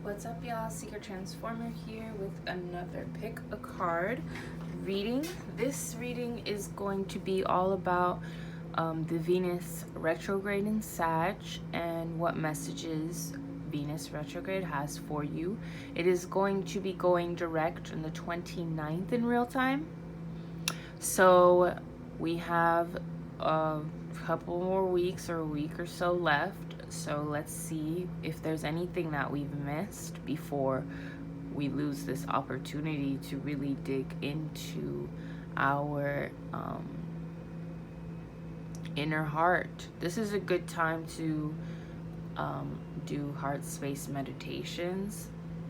What's up, y'all? SeekerTransformer here with another pick a card reading. This reading is going to be all about the Venus retrograde in Sag and what messages Venus retrograde has for you. It is going to be going direct on the 29th in real time. So we have a couple more weeks or a week or so left. So let's see if there's anything that we've missed before we lose this opportunity to really dig into our inner heart. This is a good time to do heart space meditations.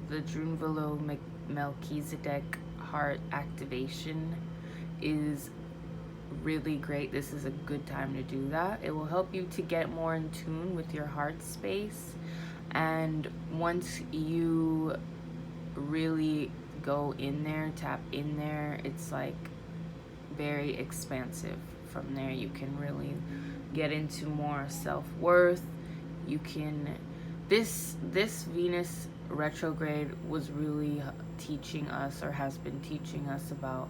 The Drunvalo Melchizedek heart activation is really great. This is a good time to do that. It will help you to get more in tune with your heart space, and once you really go in there, tap in there, it's like very expansive. From there you can really get into more self-worth. You can this Venus retrograde was really teaching us, or has been teaching us, about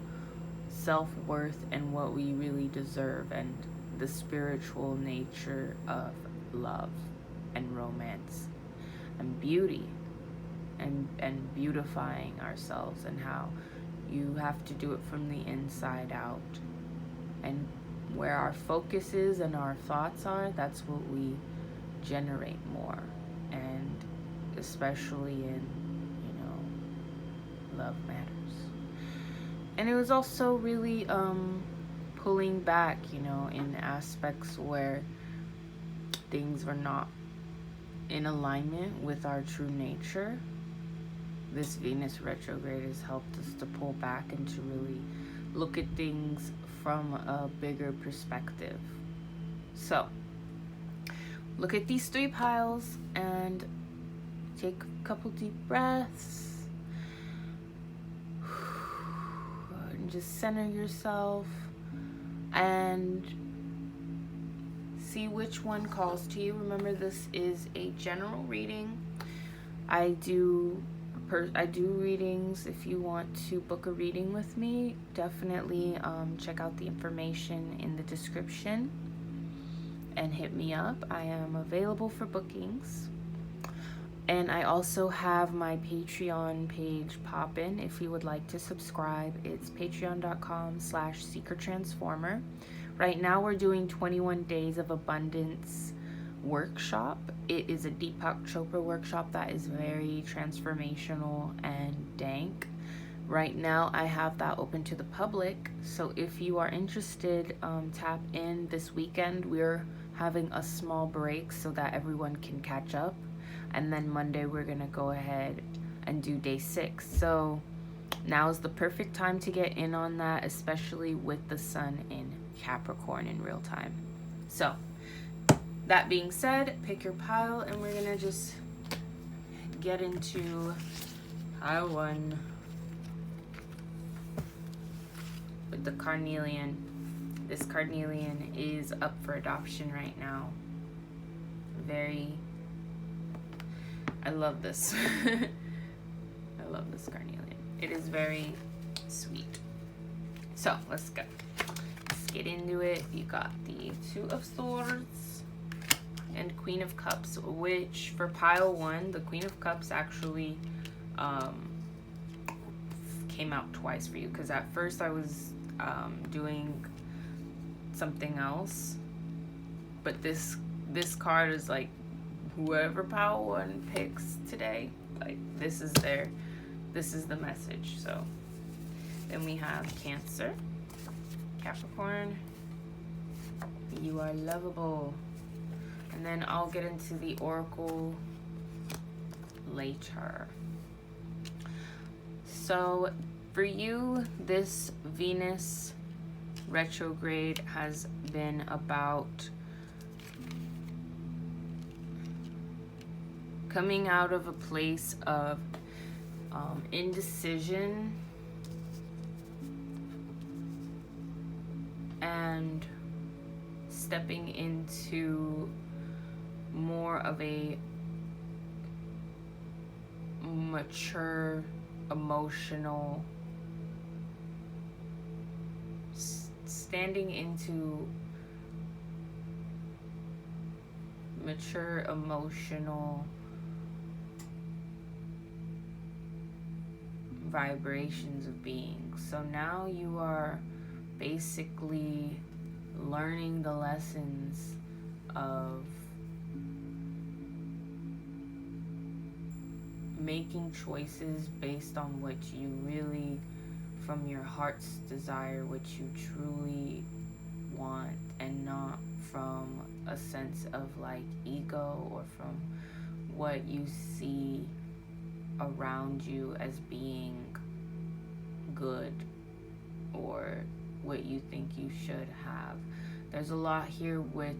self-worth and what we really deserve, and the spiritual nature of love and romance and beauty, and beautifying ourselves, and how you have to do it from the inside out. And where our focus is and our thoughts are, that's what we generate more, and especially in, love matters. And it was also really pulling back, in aspects where things were not in alignment with our true nature. This Venus retrograde has helped us to pull back and to really look at things from a bigger perspective. So, look at these three piles and take a couple deep breaths. Just center yourself and see which one calls to you. Remember, this is a general reading. I do readings. If you want to book a reading with me, definitely check out the information in the description and hit me up. I am available for bookings. And I also have my Patreon page poppin'. If you would like to subscribe, it's patreon.com/SeekerTransformer. Right now we're doing 21 Days of Abundance workshop. It is a Deepak Chopra workshop that is very transformational and dank. Right now I have that open to the public. So if you are interested, tap in this weekend. We're having a small break so that everyone can catch up. And then Monday we're gonna go ahead and do day 6. So now is the perfect time to get in on that, especially with the sun in Capricorn in real time. So that being said, pick your pile and we're gonna just get into pile 1 with the carnelian. This carnelian is up for adoption right now. I love this. I love this carnelian. It is very sweet. So let's go. Let's get into it. You got the 2 of Swords and Queen of Cups, which for pile 1, the Queen of Cups actually came out twice for you, because at first I was doing something else, but this card is like, whoever pile 1 picks today, like this is the message. So then we have Cancer, Capricorn, you are lovable. And then I'll get into the oracle later. So for you, this Venus retrograde has been about coming out of a place of indecision and stepping into more of a mature, emotional, standing into mature, emotional vibrations of being. So now you are basically learning the lessons of making choices based on what you really, from your heart's desire, what you truly want, and not from a sense of like ego or from what you see around you as being good or what you think you should have. There's a lot here with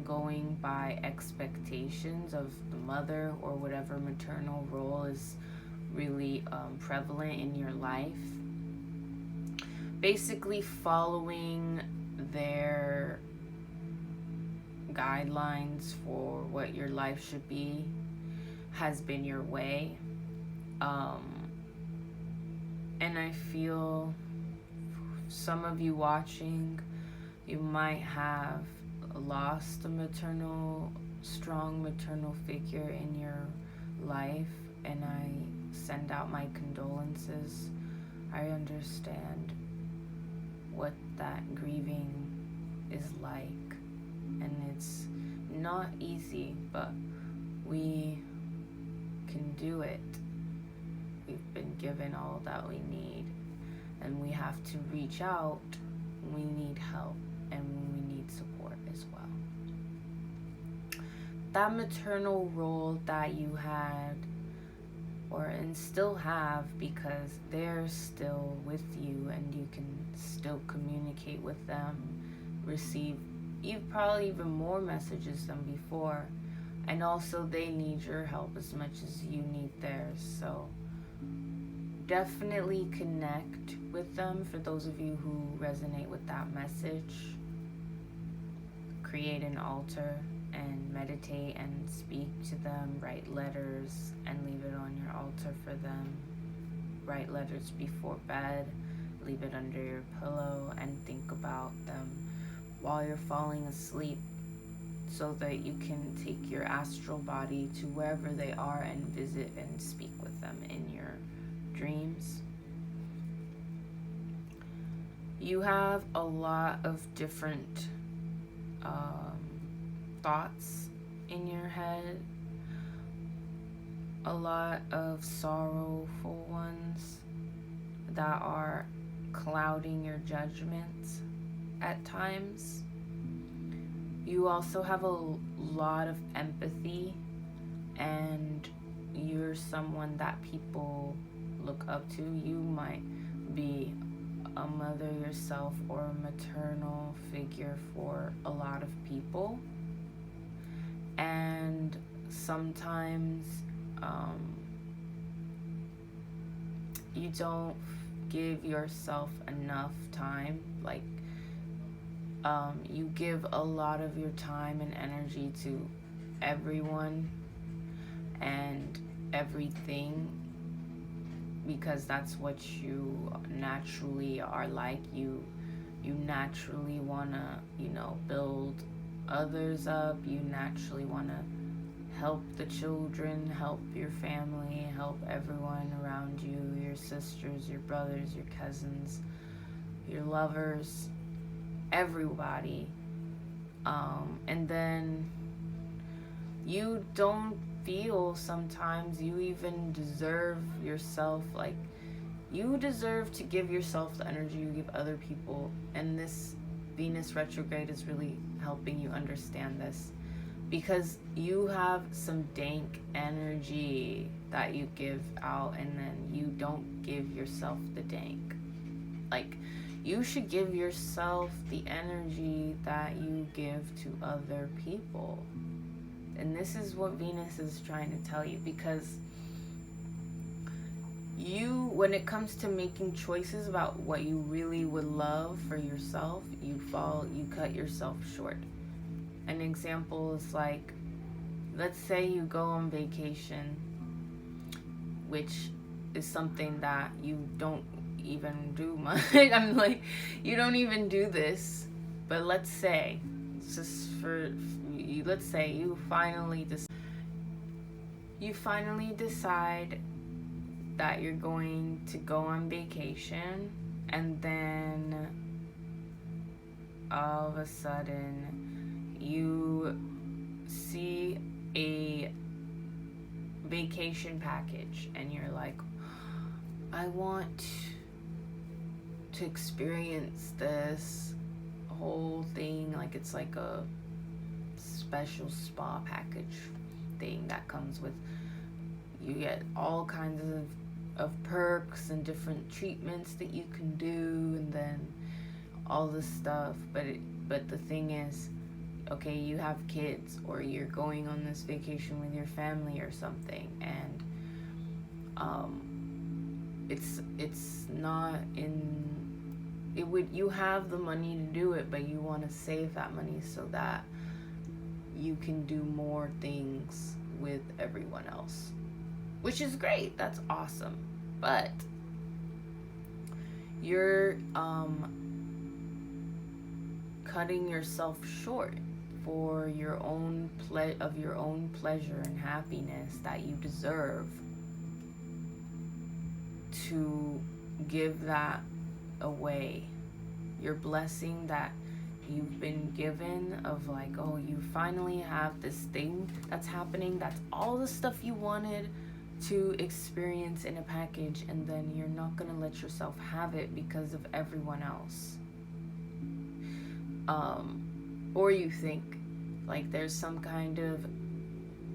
going by expectations of the mother or whatever maternal role is really prevalent in your life. Basically following their guidelines for what your life should be has been your way. And I feel some of you watching, you might have lost a strong maternal figure in your life, and I send out my condolences. I understand what that grieving is like, and it's not easy, but we can do it. We've been given all that we need, and we have to reach out when we need help and when we need support as well. That maternal role that you had and still have, because they're still with you and you can still communicate with them, receive probably even more messages than before, and also they need your help as much as you need theirs. So definitely connect with them. For those of you who resonate with that message, create an altar and meditate and speak to them. Write letters and leave it on your altar for them. Write letters before bed, leave it under your pillow, and think about them while you're falling asleep, so that you can take your astral body to wherever they are and visit and speak with them in your dreams. You have a lot of different thoughts in your head, a lot of sorrowful ones that are clouding your judgments at times. You also have a lot of empathy, and you're someone that people look up to. You might be a mother yourself or a maternal figure for a lot of people, and sometimes you don't give yourself enough time. Like you give a lot of your time and energy to everyone and everything, because that's what you naturally are like. You naturally want to, build others up. You naturally want to help the children, help your family, help everyone around you, your sisters, your brothers, your cousins, your lovers, everybody. And then you don't feel sometimes you even deserve yourself, like you deserve to give yourself the energy you give other people. And this Venus retrograde is really helping you understand this, because you have some dank energy that you give out, and then you don't give yourself the dank. Like, you should give yourself the energy that you give to other people. And this is what Venus is trying to tell you, because you, when it comes to making choices about what you really would love for yourself, you cut yourself short. An example is like, let's say you go on vacation which is something that you don't even do much. I'm like, you don't even do this. But let's say, let's say you finally decide that you're going to go on vacation, and then all of a sudden you see a vacation package and you're like, I want to experience this whole thing, like it's like a special spa package thing that comes with, you get all kinds of perks and different treatments that you can do, and then all this stuff. But the thing is, okay, you have kids, or you're going on this vacation with your family or something, and it's not in, you have the money to do it, but you want to save that money so that you can do more things with everyone else, which is great. That's awesome. But you're cutting yourself short for your own your own pleasure and happiness that you deserve, to give that away. Your blessing that you've been given of like, oh, you finally have this thing that's happening, that's all the stuff you wanted to experience in a package, and then you're not gonna let yourself have it because of everyone else. Or you think like there's some kind of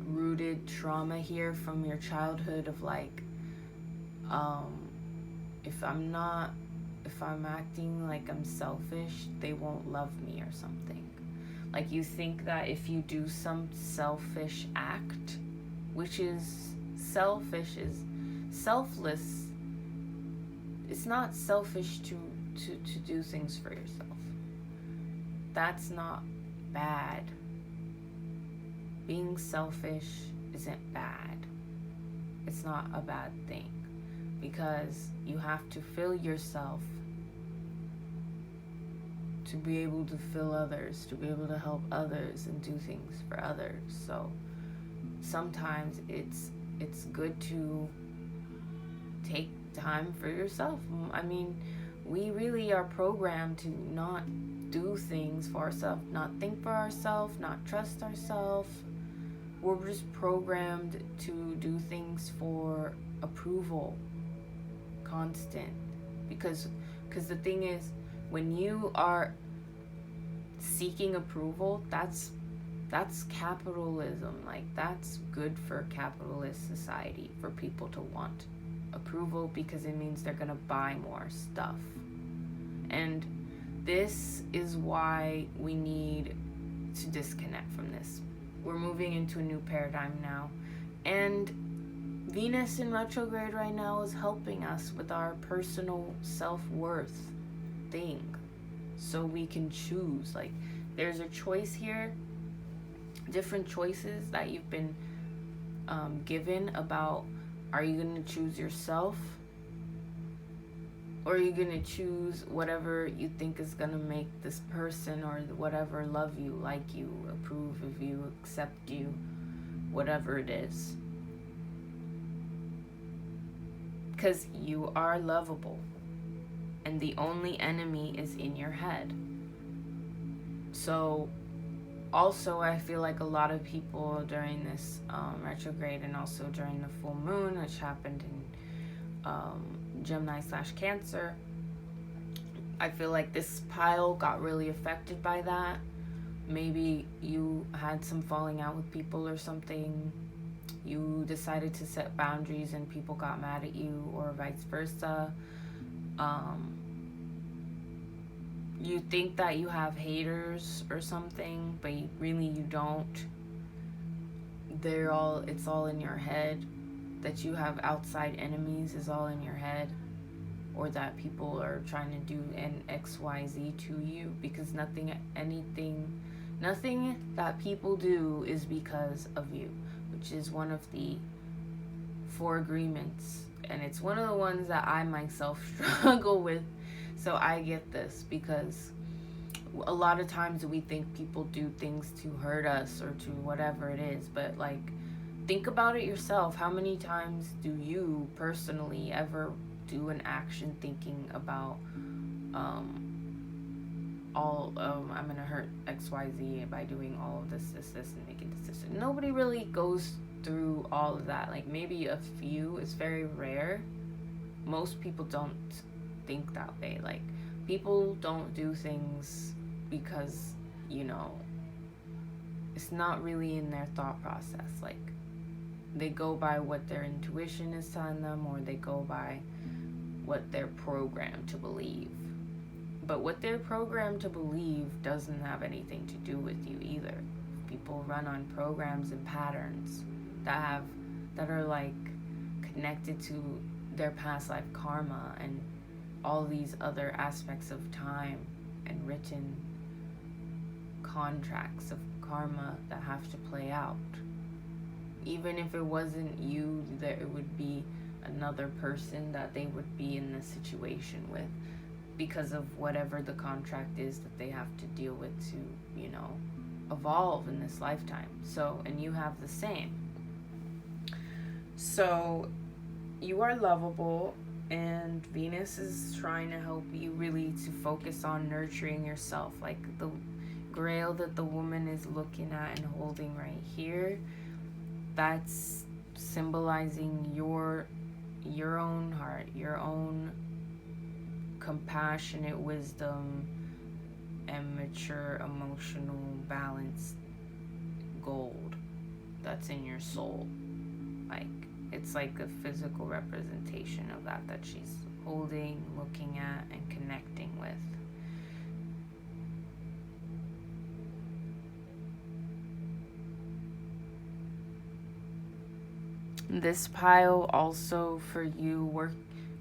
rooted trauma here from your childhood of like, if I'm acting like I'm selfish, they won't love me or something. Like you think that if you do some selfish act, which is selfish, is selfless, it's not selfish to do things for yourself. That's not bad. Being selfish isn't bad. It's not a bad thing, because you have to fill yourself to be able to fill others, to be able to help others and do things for others. So sometimes it's good to take time for yourself. I mean, we really are programmed to not do things for ourselves, not think for ourselves, not trust ourselves. We're just programmed to do things for approval, constant. Because the thing is, when you are seeking approval, that's capitalism. Like, that's good for capitalist society, for people to want approval, because it means they're gonna buy more stuff. And this is why we need to disconnect from this. We're moving into a new paradigm now, and Venus in retrograde right now is helping us with our personal self-worth thing, so we can choose. Like, there's a choice here, different choices that you've been given about, are you going to choose yourself, or are you going to choose whatever you think is going to make this person or whatever love you, like you, approve of you, accept you, whatever it is. Because you are lovable, and the only enemy is in your head. So also, I feel like a lot of people during this retrograde, and also during the full moon, which happened in Gemini/Cancer, I feel like this pile got really affected by that. Maybe you had some falling out with people or something. You decided to set boundaries and people got mad at you, or vice versa. You think that you have haters or something, but you don't. It's all in your head. That you have outside enemies is all in your head, or that people are trying to do an XYZ to you, because nothing that people do is because of you, which is one of the for agreements, and it's one of the ones that I myself struggle with. So I get this, because a lot of times we think people do things to hurt us or to whatever it is, but like, think about it yourself. How many times do you personally ever do an action thinking about I'm gonna hurt XYZ by doing all of this, and making this decision? Nobody really goes through all of that. Like, maybe a few. It's very rare. Most people don't think that way. Like, people don't do things because, it's not really in their thought process. Like, they go by what their intuition is telling them, or they go by what they're programmed to believe. But what they're programmed to believe doesn't have anything to do with you either. People run on programs and patterns that are like connected to their past life karma and all these other aspects of time and written contracts of karma that have to play out. Even if it wasn't you, there would be another person that they would be in this situation with, because of whatever the contract is that they have to deal with to, evolve in this lifetime. So, and you have the same. So, you are lovable, and Venus is trying to help you really to focus on nurturing yourself. Like the grail that the woman is looking at and holding right here, that's symbolizing your own heart, your own compassionate wisdom and mature emotional balanced gold that's in your soul. Like, it's like a physical representation of that she's holding, looking at, and connecting with. This pile also for you,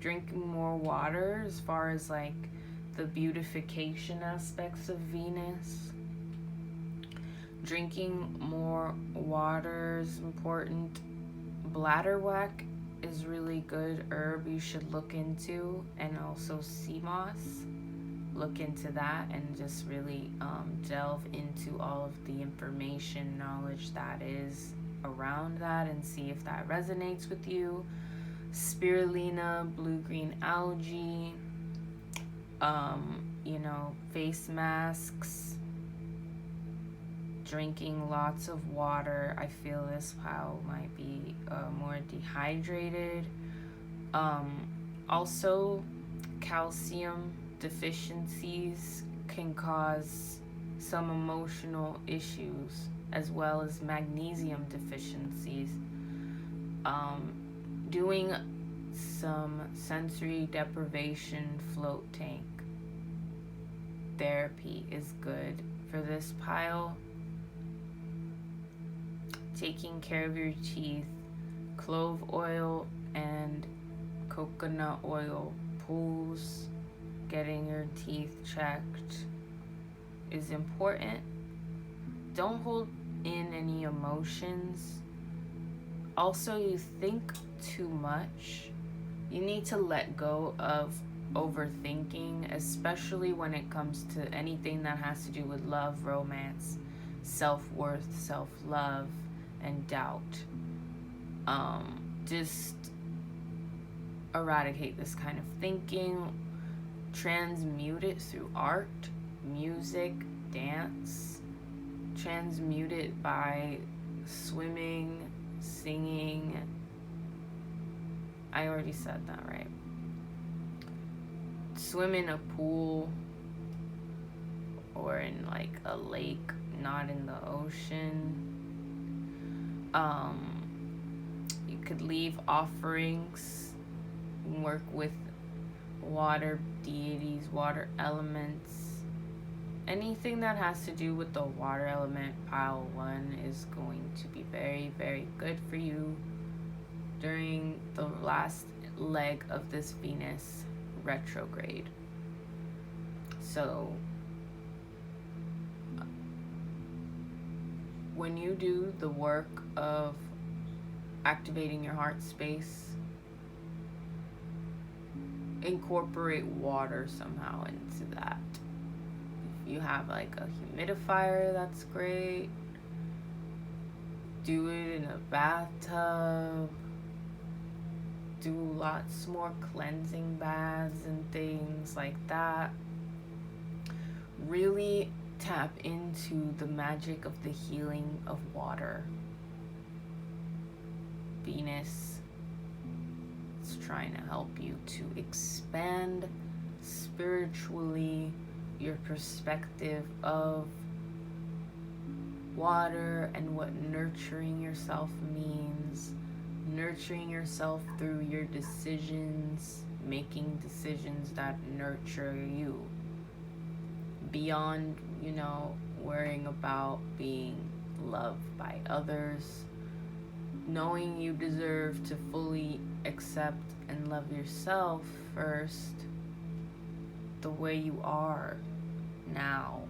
drinking more water, as far as like the beautification aspects of Venus. Drinking more water is important. Bladderwrack is really good herb you should look into, and also sea moss. Look into that and just really delve into all of the information, knowledge that is around that, and see if that resonates with you. Spirulina, blue-green algae, face masks, drinking lots of water. I feel this pile might be more dehydrated. Also, calcium deficiencies can cause some emotional issues, as well as magnesium deficiencies. Doing some sensory deprivation float tank therapy is good for this pile. Taking care of your teeth, clove oil and coconut oil pulls, getting your teeth checked is important. Don't hold in any emotions. Also, you think too much. You need to let go of overthinking, especially when it comes to anything that has to do with love, romance, self-worth, self-love, and doubt. Just eradicate this kind of thinking. Transmute it through art, music, dance. Transmute it by swimming, singing. I already said that, right? Swim in a pool or in like a lake, not in the ocean. You could leave offerings, work with water deities, water elements. Anything that has to do with the water element, pile 1 is going to be very, very good for you during the last leg of this Venus retrograde. So when you do the work of activating your heart space, incorporate water somehow into that. If you have like a humidifier, that's great. Do it in a bathtub. Do lots more cleansing baths and things like that. Really tap into the magic of the healing of water. Venus is trying to help you to expand spiritually your perspective of water and what nurturing yourself means. Nurturing yourself through your decisions, making decisions that nurture you. Beyond, worrying about being loved by others. Knowing you deserve to fully accept and love yourself first, the way you are now.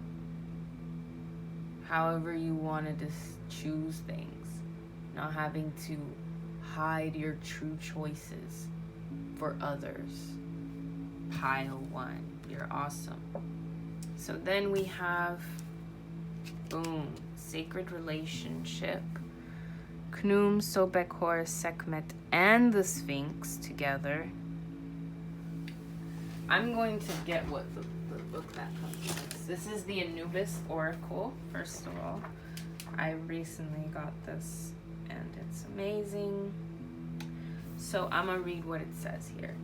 However you wanted to choose things. Not having to hide your true choices for others. Pile 1. You're awesome. So then we have, boom, sacred relationship. Khnum, Sobek, Horus, Sekhmet, and the Sphinx together. I'm going to get what the book that comes with. This is the Anubis Oracle, first of all. I recently got this, and it's amazing. So I'm going to read what it says here.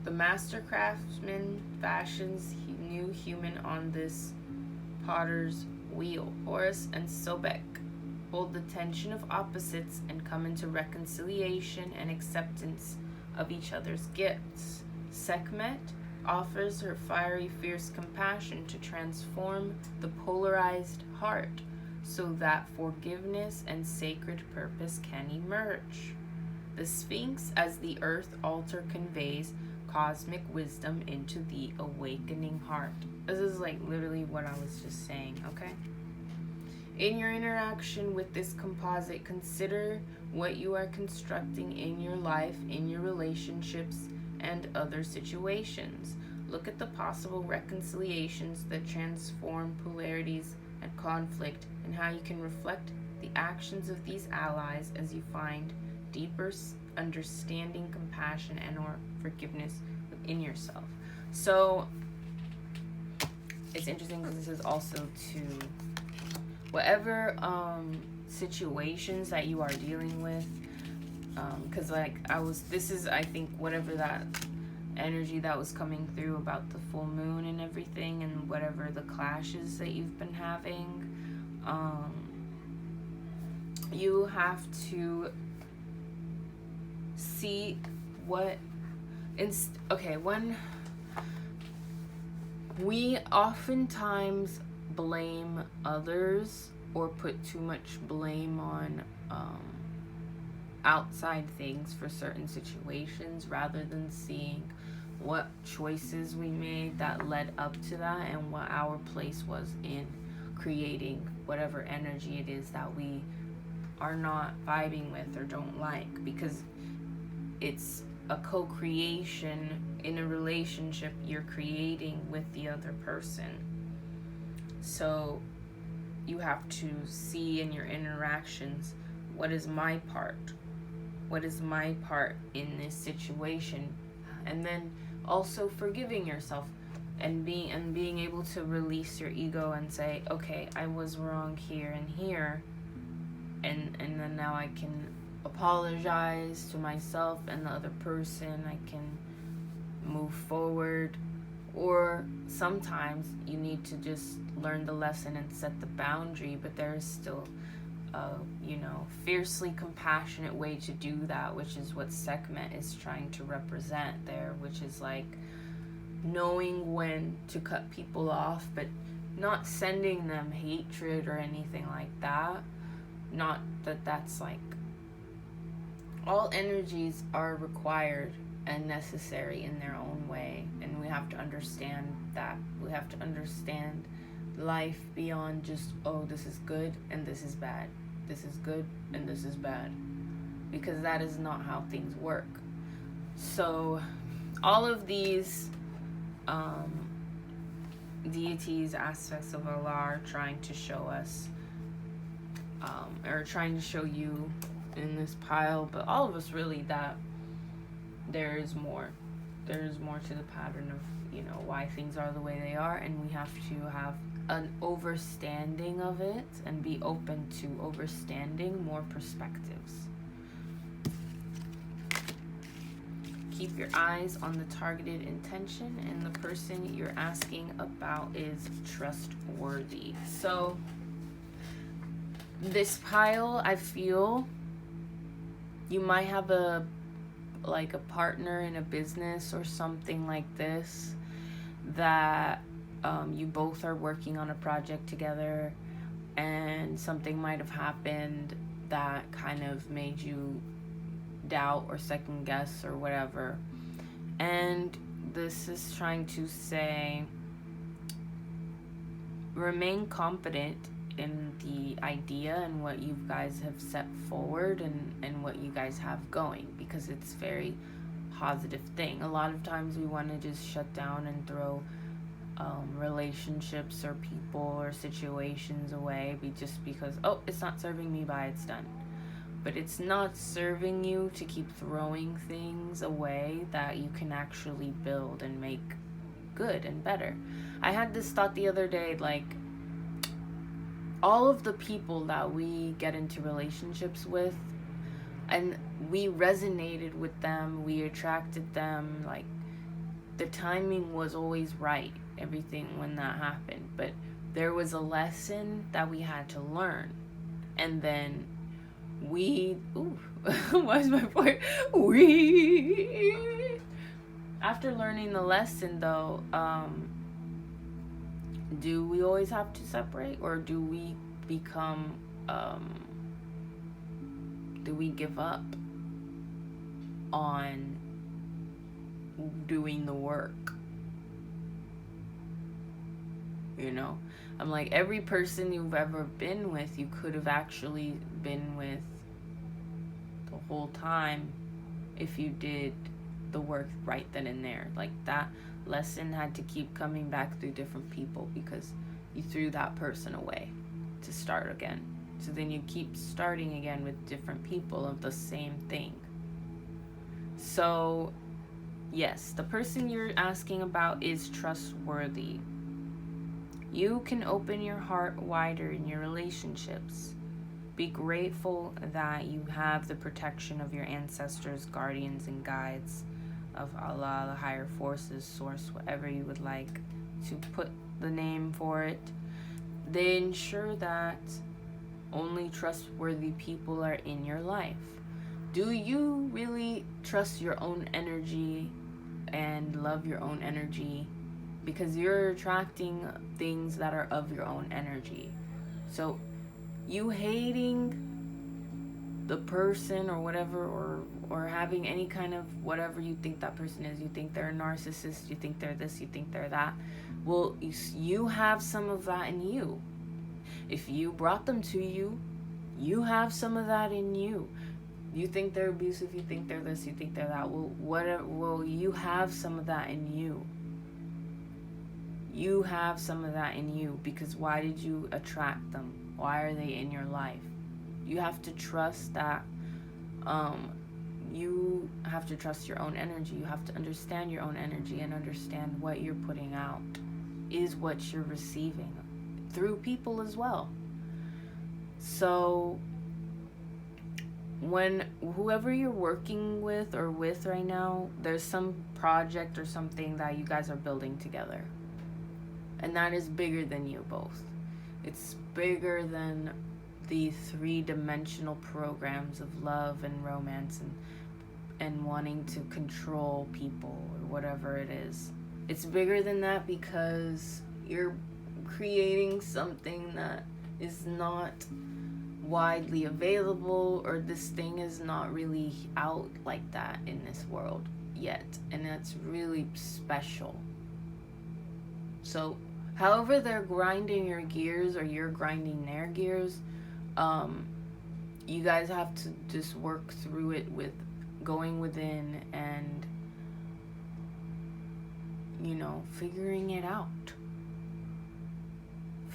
The master craftsman fashions new human on this potter's wheel. Horus and Sobek hold the tension of opposites and come into reconciliation and acceptance of each other's gifts. Sekhmet offers her fiery, fierce compassion to transform the polarized heart so that forgiveness and sacred purpose can emerge. The Sphinx, as the earth altar, conveys cosmic wisdom into the awakening heart. This is like literally what I was just saying, okay? In your interaction with this composite, consider what you are constructing in your life, in your relationships, and other situations. Look at the possible reconciliations that transform polarities and conflict, and how you can reflect the actions of these allies as you find deeper understanding, compassion, and or forgiveness within yourself. So it's interesting because this is also to whatever situations that you are dealing with, because I think whatever that energy that was coming through about the full moon and everything, and whatever the clashes that you've been having, you have to see what when we oftentimes blame others or put too much blame on outside things for certain situations, rather than seeing what choices we made that led up to that and what our place was in creating whatever energy it is that we are not vibing with or don't like, because it's a co-creation in a relationship you're creating with the other person. So you have to see in your interactions, what is my part? What is my part in this situation? And then also forgiving yourself and being able to release your ego and say, okay, I was wrong here and here, and then now I can apologize to myself and the other person. I can move forward. Or sometimes you need to just learn the lesson and set the boundary, but there is still a fiercely compassionate way to do that, which is what Sekhmet is trying to represent there, which is like knowing when to cut people off, but not sending them hatred or anything like that. Not that that's like, all energies are required and necessary in their own way, and we have to understand that. We have to understand life beyond just, oh, this is good and this is bad. this is good and this is bad, because that is not how things work. So all of these deities, aspects of Allah, are trying to show us, or trying to show you in this pile, but all of us really, that there is more. There is more to the pattern of, why things are the way they are, and we have to have an overstanding of it and be open to overstanding more perspectives. Keep your eyes on the targeted intention, and the person you're asking about is trustworthy. So this pile, I feel you might have a partner in a business or something like this, that you both are working on a project together, and something might have happened that kind of made you doubt or second guess or whatever. And this is trying to say, remain confident in the idea and what you guys have set forward, and what you guys have going, because it's very positive thing. A lot of times we want to just shut down and throw relationships or people or situations away, just because, oh, it's not serving me, bye, it's done. But it's not serving you to keep throwing things away that you can actually build and make good and better. I had this thought the other day, all of the people that we get into relationships with, and we resonated with them, we attracted them, the timing was always right, everything when that happened. But there was a lesson that we had to learn. And then why is my voice? After learning the lesson, though, do we always have to separate, or do we become, do we give up on doing the work? I'm like, every person you've ever been with, you could have actually been with the whole time if you did the work right then and there. That lesson had to keep coming back through different people, because you threw that person away to start again. So then you keep starting again with different people of the same thing. So yes, the person you're asking about is trustworthy. You can open your heart wider in your relationships. Be grateful that you have the protection of your ancestors, guardians, and guides, of Allah, the higher forces, source, whatever you would like to put the name for it. They ensure that only trustworthy people are in your life. Do you really trust your own energy and love your own energy? Because you're attracting things that are of your own energy. So you hating the person or whatever, or having any kind of whatever you think that person is, you think they're a narcissist, you think they're this, you think they're that, well, you have some of that in you. If you brought them to you, you have some of that in you. You think they're abusive, you think they're this, you think they're that, well, you have some of that in you. You have some of that in you, because why did you attract them? Why are they in your life? You have to trust that, you have to trust your own energy. You have to understand your own energy and understand what you're putting out is what you're receiving through people as well. So when whoever you're working with or with right now, there's some project or something that you guys are building together. And that is bigger than you both. It's bigger than the three-dimensional programs of love and romance and wanting to control people or whatever it is. It's bigger than that, because you're creating something that is not widely available, or this thing is not really out like that in this world yet, and that's really special. So however they're grinding your gears or you're grinding their gears, you guys have to just work through it with going within and, you know, figuring it out.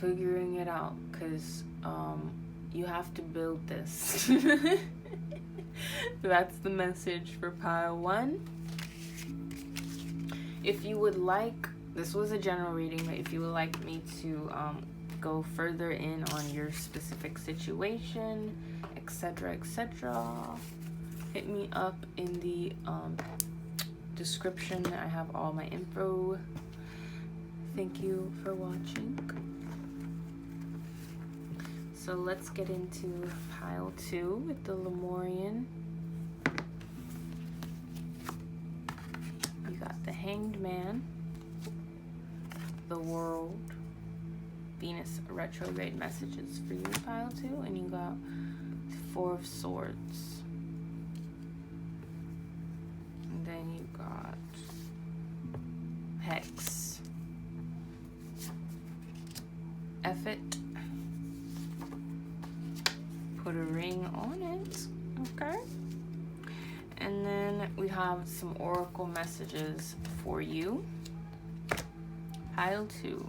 Because you have to build this. That's the message for pile 1. If you would like, this was a general reading, but if you would like me to go further in on your specific situation, etc., hit me up in the description. I have all my info. Thank you for watching. So let's get into pile 2 with the Lemurian. You got the Hanged Man, the World, Venus retrograde messages for you, pile 2, and you got the 4 of Swords. And then you got Hex, Effort, put a ring on it, okay? And then we have some oracle messages for you, pile 2.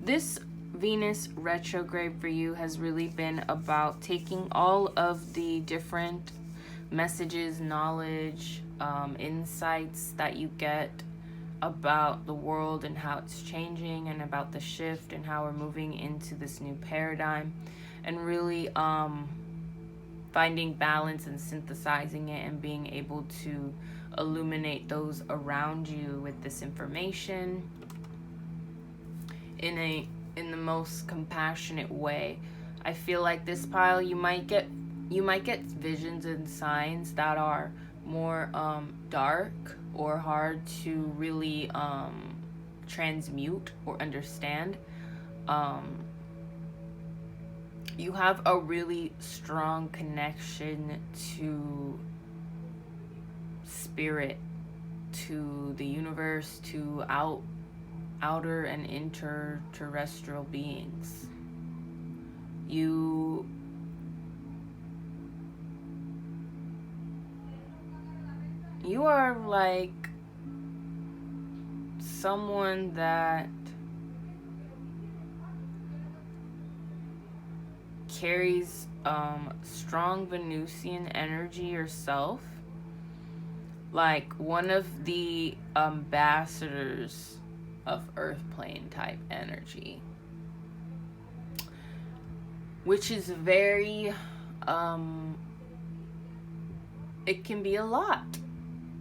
This Venus retrograde for you has really been about taking all of the different messages, knowledge, insights that you get about the world and how it's changing, and about the shift and how we're moving into this new paradigm, and really finding balance and synthesizing it and being able to illuminate those around you with this information in the most compassionate way. I feel like this pile, you might get visions and signs that are more dark or hard to really transmute or understand. You have a really strong connection to spirit, to the universe, to outer and interterrestrial beings. You are like someone that carries strong Venusian energy yourself, like one of the ambassadors of earth plane type energy, which is very it can be a lot.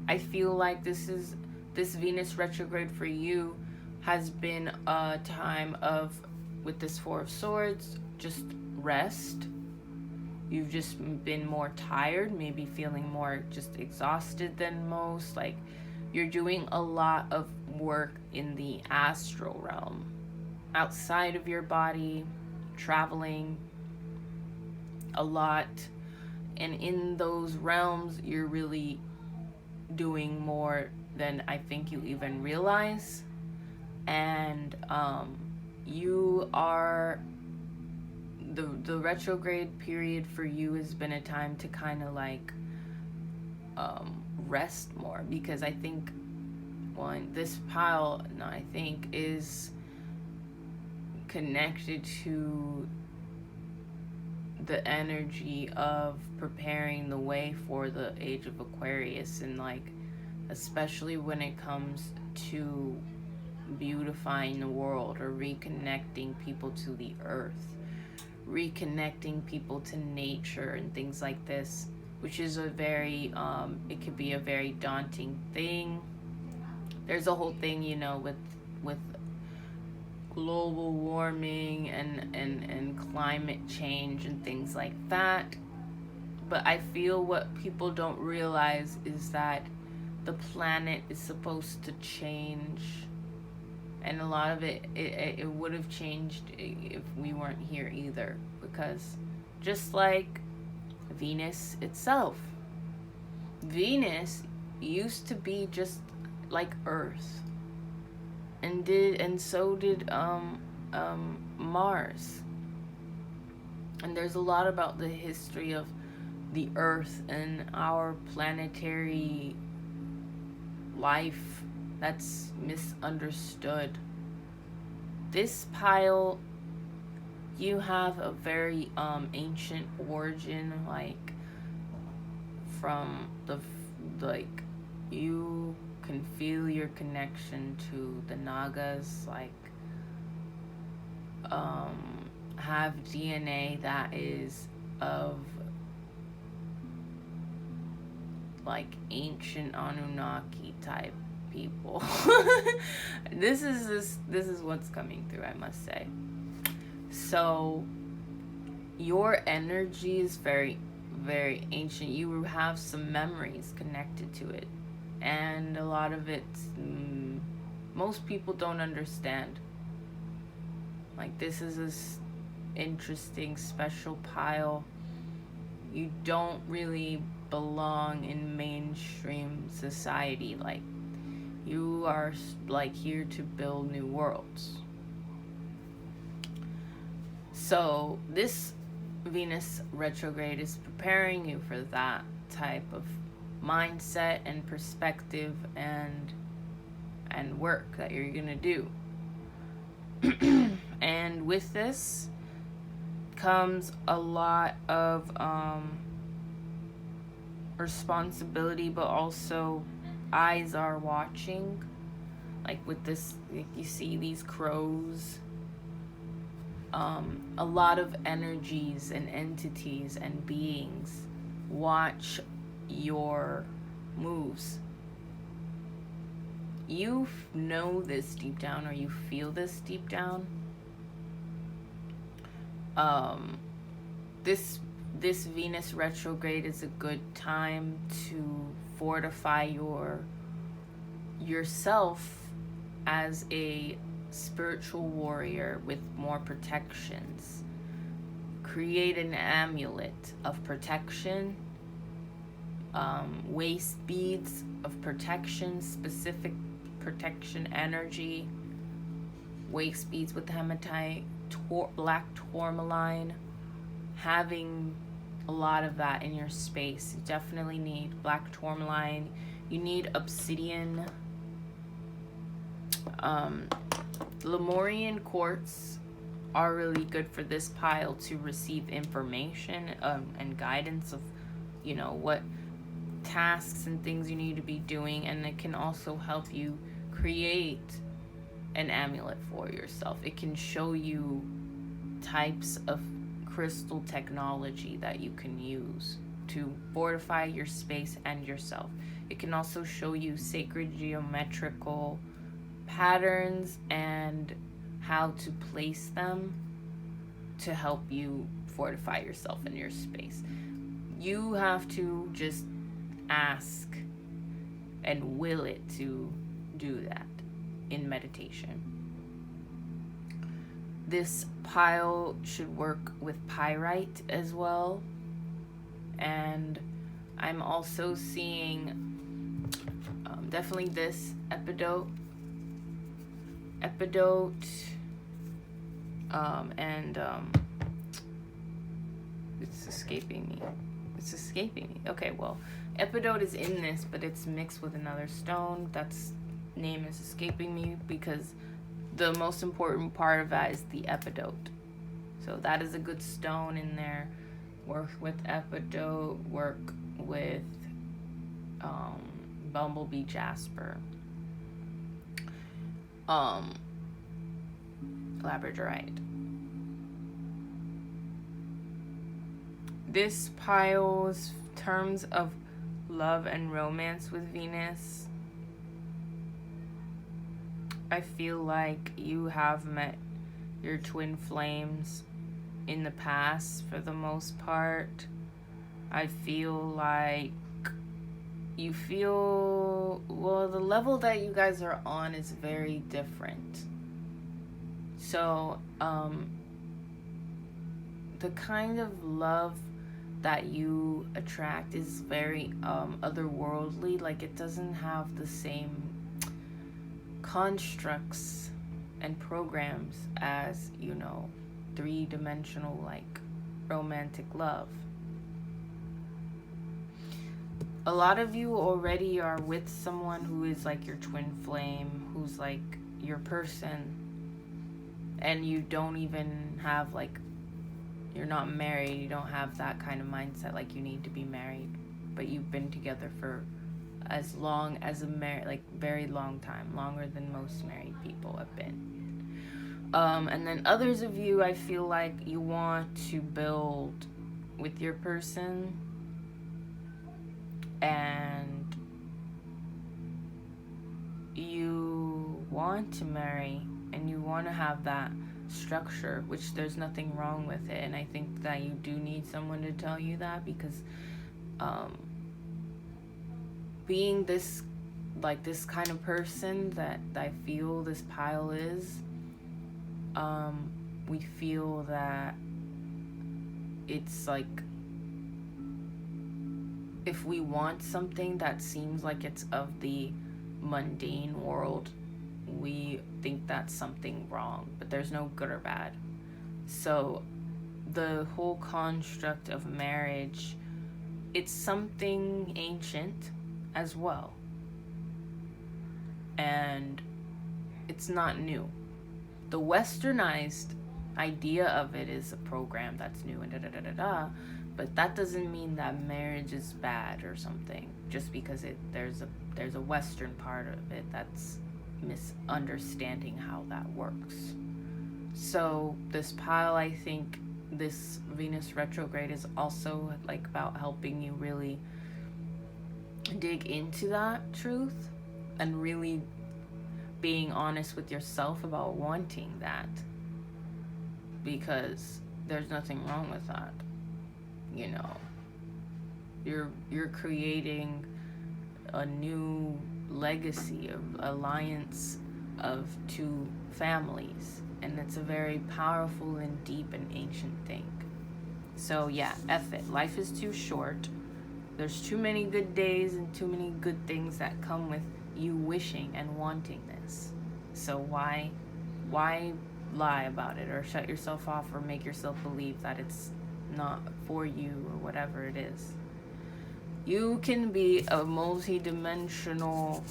I feel like this Venus retrograde for you has been a time of, with this 4 of Swords, just rest. You've just been more tired, maybe feeling more just exhausted than most. Like you're doing a lot of work in the astral realm, outside of your body, traveling a lot. And in those realms, you're really doing more than I think you even realize. And you are, the retrograde period for you has been a time to kind of like rest more, because I think this pile, I think, is connected to the energy of preparing the way for the age of Aquarius, and like especially when it comes to beautifying the world or reconnecting people to the earth, reconnecting people to nature and things like this, which is a very it could be a very daunting thing. There's a whole thing, you know, with global warming and climate change and things like that. But I feel what people don't realize is that the planet is supposed to change, and a lot of it would have changed if we weren't here either, because just like Venus itself, Venus used to be just like Earth, and so did Mars. And there's a lot about the history of the Earth and our planetary life that's misunderstood. This pile, you have a very ancient origin, like from the like you can feel your connection to the Nagas, like have DNA that is of like ancient Anunnaki type people. This is what's coming through, I must say. So your energy is very, very ancient. You have some memories connected to it, and a lot of it most people don't understand. Like, this is this interesting special pile. You don't really belong in mainstream society. Like, you are like here to build new worlds. So this Venus retrograde is preparing you for that type of mindset and perspective and work that you're gonna do. And with this comes a lot of responsibility, but also eyes are watching. Like with this, like you see these crows. A lot of energies and entities and beings watch your moves. You know this deep down, or you feel this deep down. This Venus retrograde is a good time to fortify yourself as a spiritual warrior with more protections. Create an amulet of protection, waist beads of protection, specific protection energy, waist beads with hematite, black tourmaline. Having a lot of that in your space. You definitely need black tourmaline. You need obsidian. Lemurian quartz are really good for this pile to receive information and guidance of, what tasks and things you need to be doing, and it can also help you create an amulet for yourself. It can show you types of crystal technology that you can use to fortify your space and yourself. It can also show you sacred geometrical patterns and how to place them to help you fortify yourself in your space. You have to just ask and will it to do that in meditation. This pile should work with pyrite as well. And I'm also seeing definitely this epidote, and it's escaping me. Okay, well, epidote is in this, but it's mixed with another stone. That's name is escaping me, because the most important part of that is the epidote. So that is a good stone in there. Work with epidote, work with bumblebee jasper, labradorite. This pile's terms of love and romance with Venus, I feel like you have met your twin flames in the past for the most part. I feel like you feel, well, the level that you guys are on is very different. So, the kind of love that you attract is very otherworldly. Like, it doesn't have the same constructs and programs as, you know, three-dimensional, like, romantic love. A lot of you already are with someone who is like your twin flame, who's like your person, and you don't even have, like, you're not married, you don't have that kind of mindset like you need to be married, but you've been together for as long as like very long time, longer than most married people have been. And then others of you, I feel like you want to build with your person, and you want to marry, and you want to have that structure, which there's nothing wrong with it. And I think that you do need someone to tell you that, because being this, like, this kind of person that I feel this pile is, we feel that it's like, if we want something that seems like it's of the mundane world, we think that's something wrong, but there's no good or bad. So the whole construct of marriage, it's something ancient as well, and it's not new. The westernized idea of it is a program that's new and but that doesn't mean that marriage is bad or something just because there's a western part of it that's misunderstanding how that works. So this pile, I think this Venus retrograde is also like about helping you really dig into that truth and really being honest with yourself about wanting that, because there's nothing wrong with that. You know, you're creating a new legacy of alliance of two families, and it's a very powerful and deep and ancient thing. So yeah, F it. Life is too short. There's too many good days and too many good things that come with you wishing and wanting this. So why lie about it, or shut yourself off, or make yourself believe that it's not for you, or whatever it is? You can be a multi-dimensional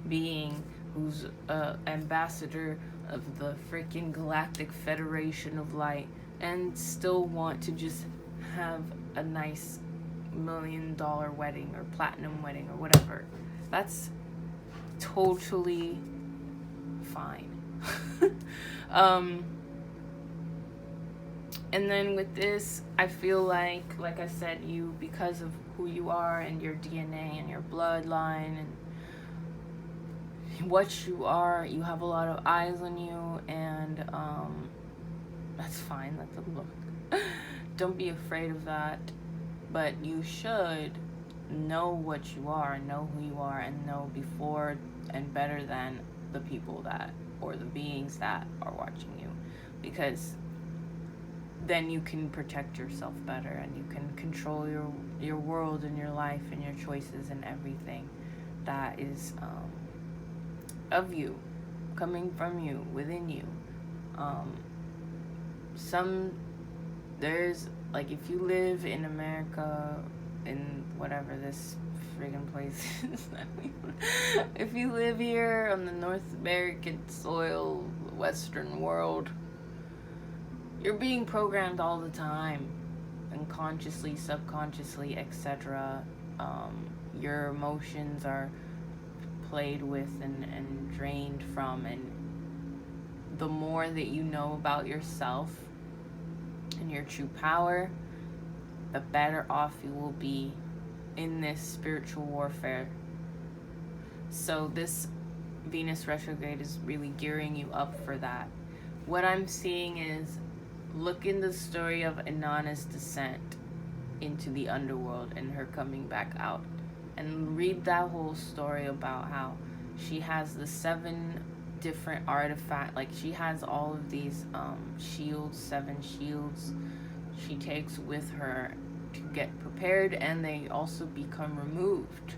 being who's an ambassador of the freaking Galactic Federation of Light and still want to just have a nice $1 million wedding or platinum wedding or whatever. That's totally fine. And then with this, I feel like I said, you, because of who you are and your DNA and your bloodline and what you are, you have a lot of eyes on you, and that's fine. Let them look. Don't be afraid of that, but you should know what you are, know who you are, and know before and better than the people that, or the beings that are watching you, because then you can protect yourself better, and you can control your world and your life and your choices and everything that is of you, coming from you, within you. There's, like, if you live in America, in whatever this friggin' place is, if you live here on the North American soil, Western world, you're being programmed all the time, unconsciously, subconsciously, etc. Your emotions are played with and drained from, and the more that you know about yourself and your true power, the better off you will be in this spiritual warfare. So this Venus retrograde is really gearing you up for that. What I'm seeing is, look in the story of Inanna's descent into the underworld and her coming back out, and read that whole story about how she has the 7 different artifacts. Like, she has all of these shields, 7 shields she takes with her to get prepared, and they also become removed.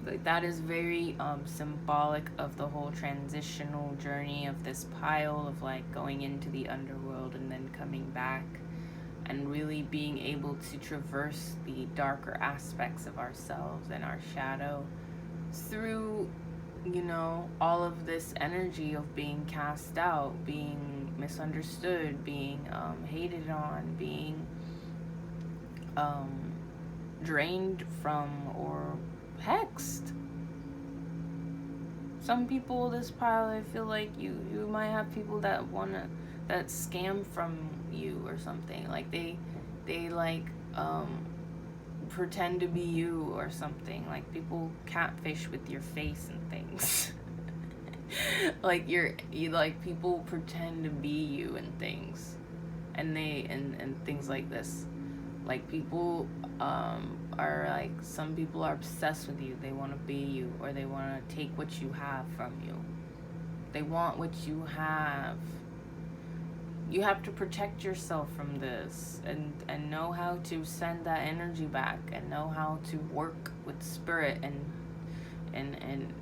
Like, that is very symbolic of the whole transitional journey of this pile of like going into the underworld and then coming back, and really being able to traverse the darker aspects of ourselves and our shadow through, you know, all of this energy of being cast out, being misunderstood, being hated on, being drained from, or hexed. Some people, this pile, I feel like you might have people that that scam from you or something. Like they like pretend to be you or something. Like people catfish with your face and things. Like you like people pretend to be you and things, and things like this. Like people are like, some people are obsessed with you. They want to be you, or they want to take what you have from you. They want what you have. You have to protect yourself from this, and know how to send that energy back, and know how to work with spirit, and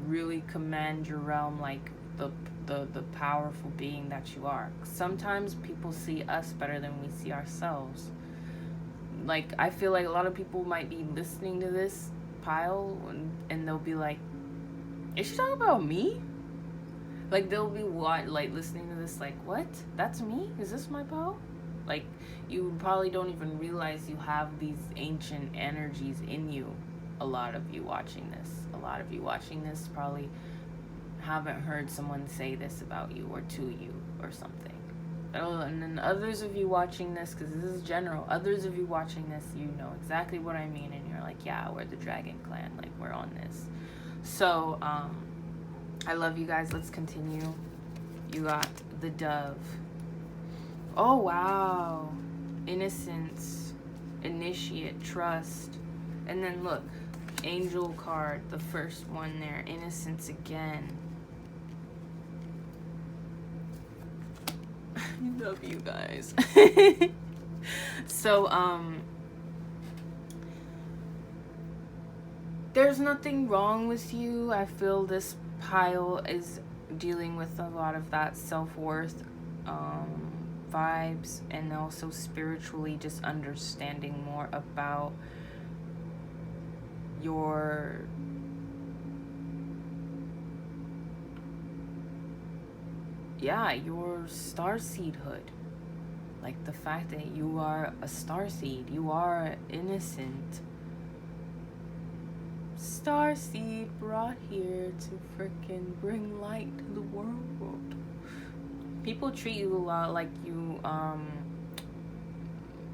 really command your realm like the powerful being that you are. Sometimes people see us better than we see ourselves. Like, I feel like a lot of people might be listening to this pile, and they'll be like, is she talking about me? Like, they'll be like listening to this like, what? That's me? Is this my pile? Like, you probably don't even realize you have these ancient energies in you. A lot of you watching this probably haven't heard someone say this about you or to you or something. Oh, and then others of you watching this, because this is general, others of you watching this, you know exactly what I mean, and you're like, yeah, we're the Dragon Clan, like, we're on this. So, I love you guys. Let's continue. You got the Dove. Oh, wow. Innocence, initiate, trust. And then look, Angel card, the first one there, innocence again. I love you guys. So, there's nothing wrong with you. I feel this pile is dealing with a lot of that self-worth vibes, and also spiritually just understanding more about your starseedhood. Like the fact that you are a starseed, you are innocent. Starseed brought here to freaking bring light to the world. People treat you a lot like you,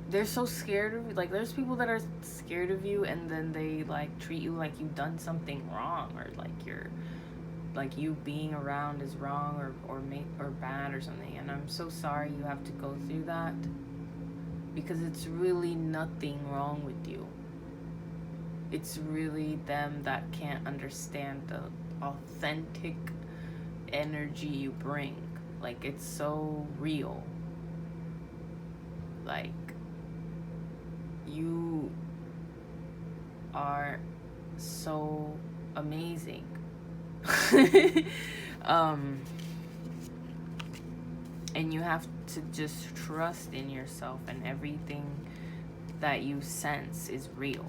they're so scared of you. Like, there's people that are scared of you, and then they like treat you like you've done something wrong, or like you're, like, you being around is wrong, or bad or something. And I'm so sorry you have to go through that, because it's really nothing wrong with you. It's really them that can't understand the authentic energy you bring. Like, it's so real. Like, you are so amazing. And you have to just trust in yourself, and everything that you sense is real.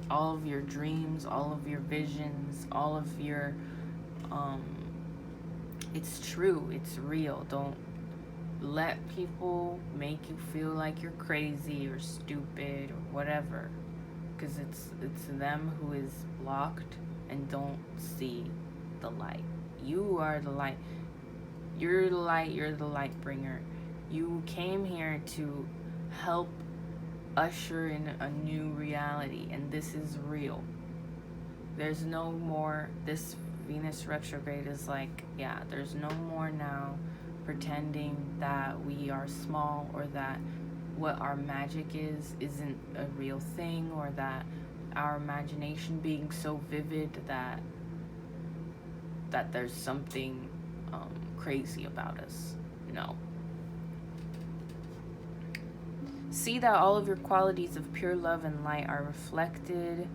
All of your dreams, all of your visions, all of your it's true, it's real. Don't let people make you feel like you're crazy or stupid or whatever, because it's them who is blocked and don't see the light. You are the light. You're the light. You're the light bringer. You came here to help usher in a new reality, and this is real. There's no more. This Venus retrograde is like, yeah, there's no more now pretending that we are small, or that what our magic isn't a real thing, or that our imagination being so vivid that there's something crazy about us. No. See that all of your qualities of pure love and light are reflected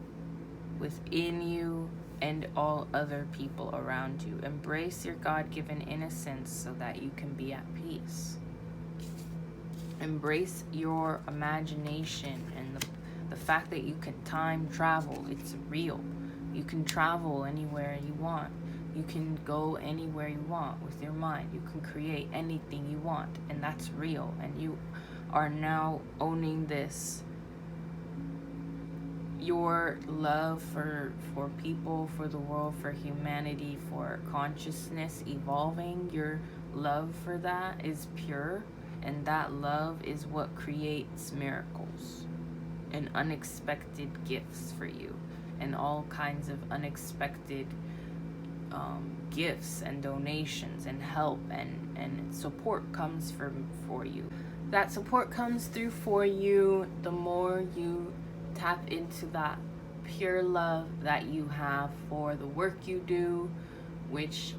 within you and all other people around you. Embrace your God-given innocence so that you can be at peace. Embrace your imagination and the fact that you can time travel. It's real. You can travel anywhere you want. You can go anywhere you want with your mind. You can create anything you want, and that's real. And you are now owning this. Your love for people, for the world, for humanity, for consciousness evolving, your love for that is pure, and that love is what creates miracles and unexpected gifts for you, and all kinds of unexpected gifts and donations and help and support comes for you. That support comes through for you the more you tap into that pure love that you have for the work you do, which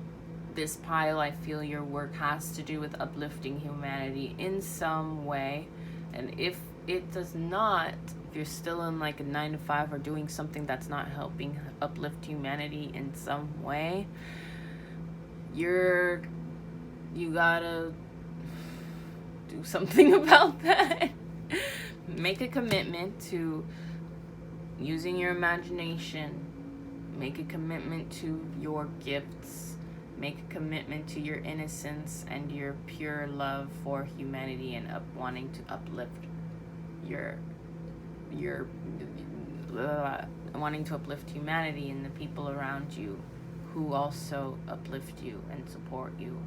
this pile, I feel your work has to do with uplifting humanity in some way. And if it does not, if you're still in like a 9-to-5 or doing something that's not helping uplift humanity in some way, you gotta do something about that. Make a commitment to using your imagination. Make a commitment to your gifts. Make a commitment to your innocence and your pure love for humanity and wanting to uplift wanting to uplift humanity and the people around you who also uplift you and support you.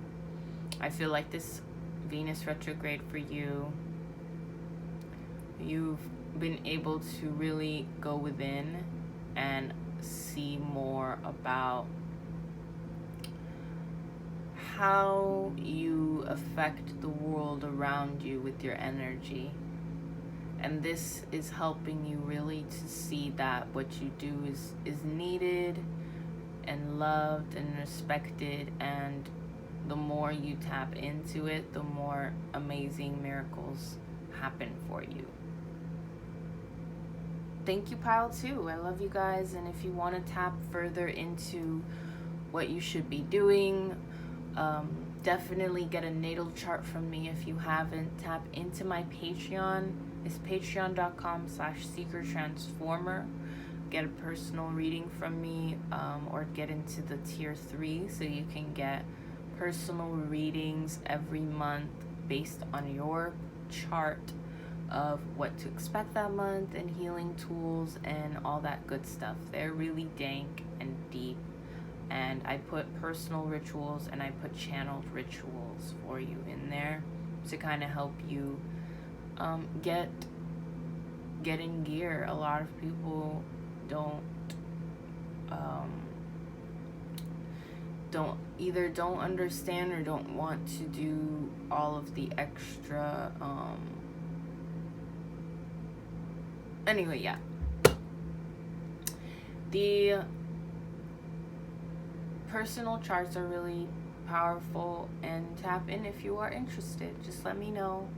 I feel like this Venus retrograde for you, you've been able to really go within and see more about how you affect the world around you with your energy. And this is helping you really to see that what you do is needed and loved and respected, and the more you tap into it, the more amazing miracles happen for you. Thank you, Pile 2. I love you guys, and if you want to tap further into what you should be doing, definitely get a natal chart from me if you haven't. Tap into my Patreon. It's patreon.com/SeekerTransformer. Get a personal reading from me, or get into the tier 3 so you can get personal readings every month based on your chart of what to expect that month, and healing tools and all that good stuff. They're really dank and deep, and I put personal rituals and I put channeled rituals for you in there to kind of help you get in gear. A lot of people don't understand or don't want to do all of the extra anyway, yeah. The personal charts are really powerful, and tap in if you are interested. Just let me know.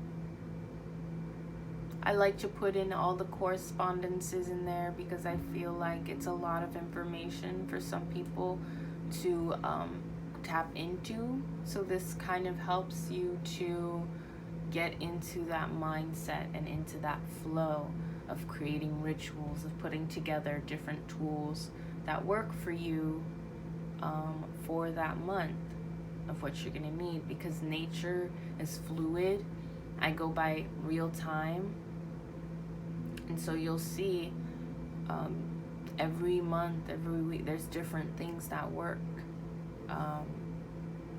I like to put in all the correspondences in there because I feel like it's a lot of information for some people to tap into. So this kind of helps you to get into that mindset and into that flow of creating rituals, of putting together different tools that work for you for that month of what you're going to need, because nature is fluid. I go by real time, and so you'll see every month, every week, there's different things that work.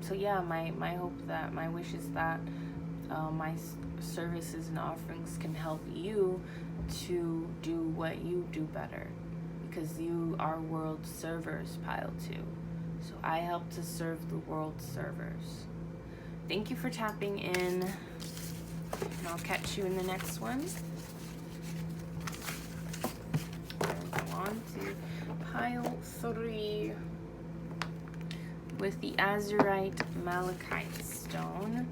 So yeah, my wish is that my services and offerings can help you to do what you do better, because you are world servers, Pile 2. So I help to serve the world servers. Thank you for tapping in, and I'll catch you in the next one. We'll go on to Pile 3 with the Azurite Malachite Stone.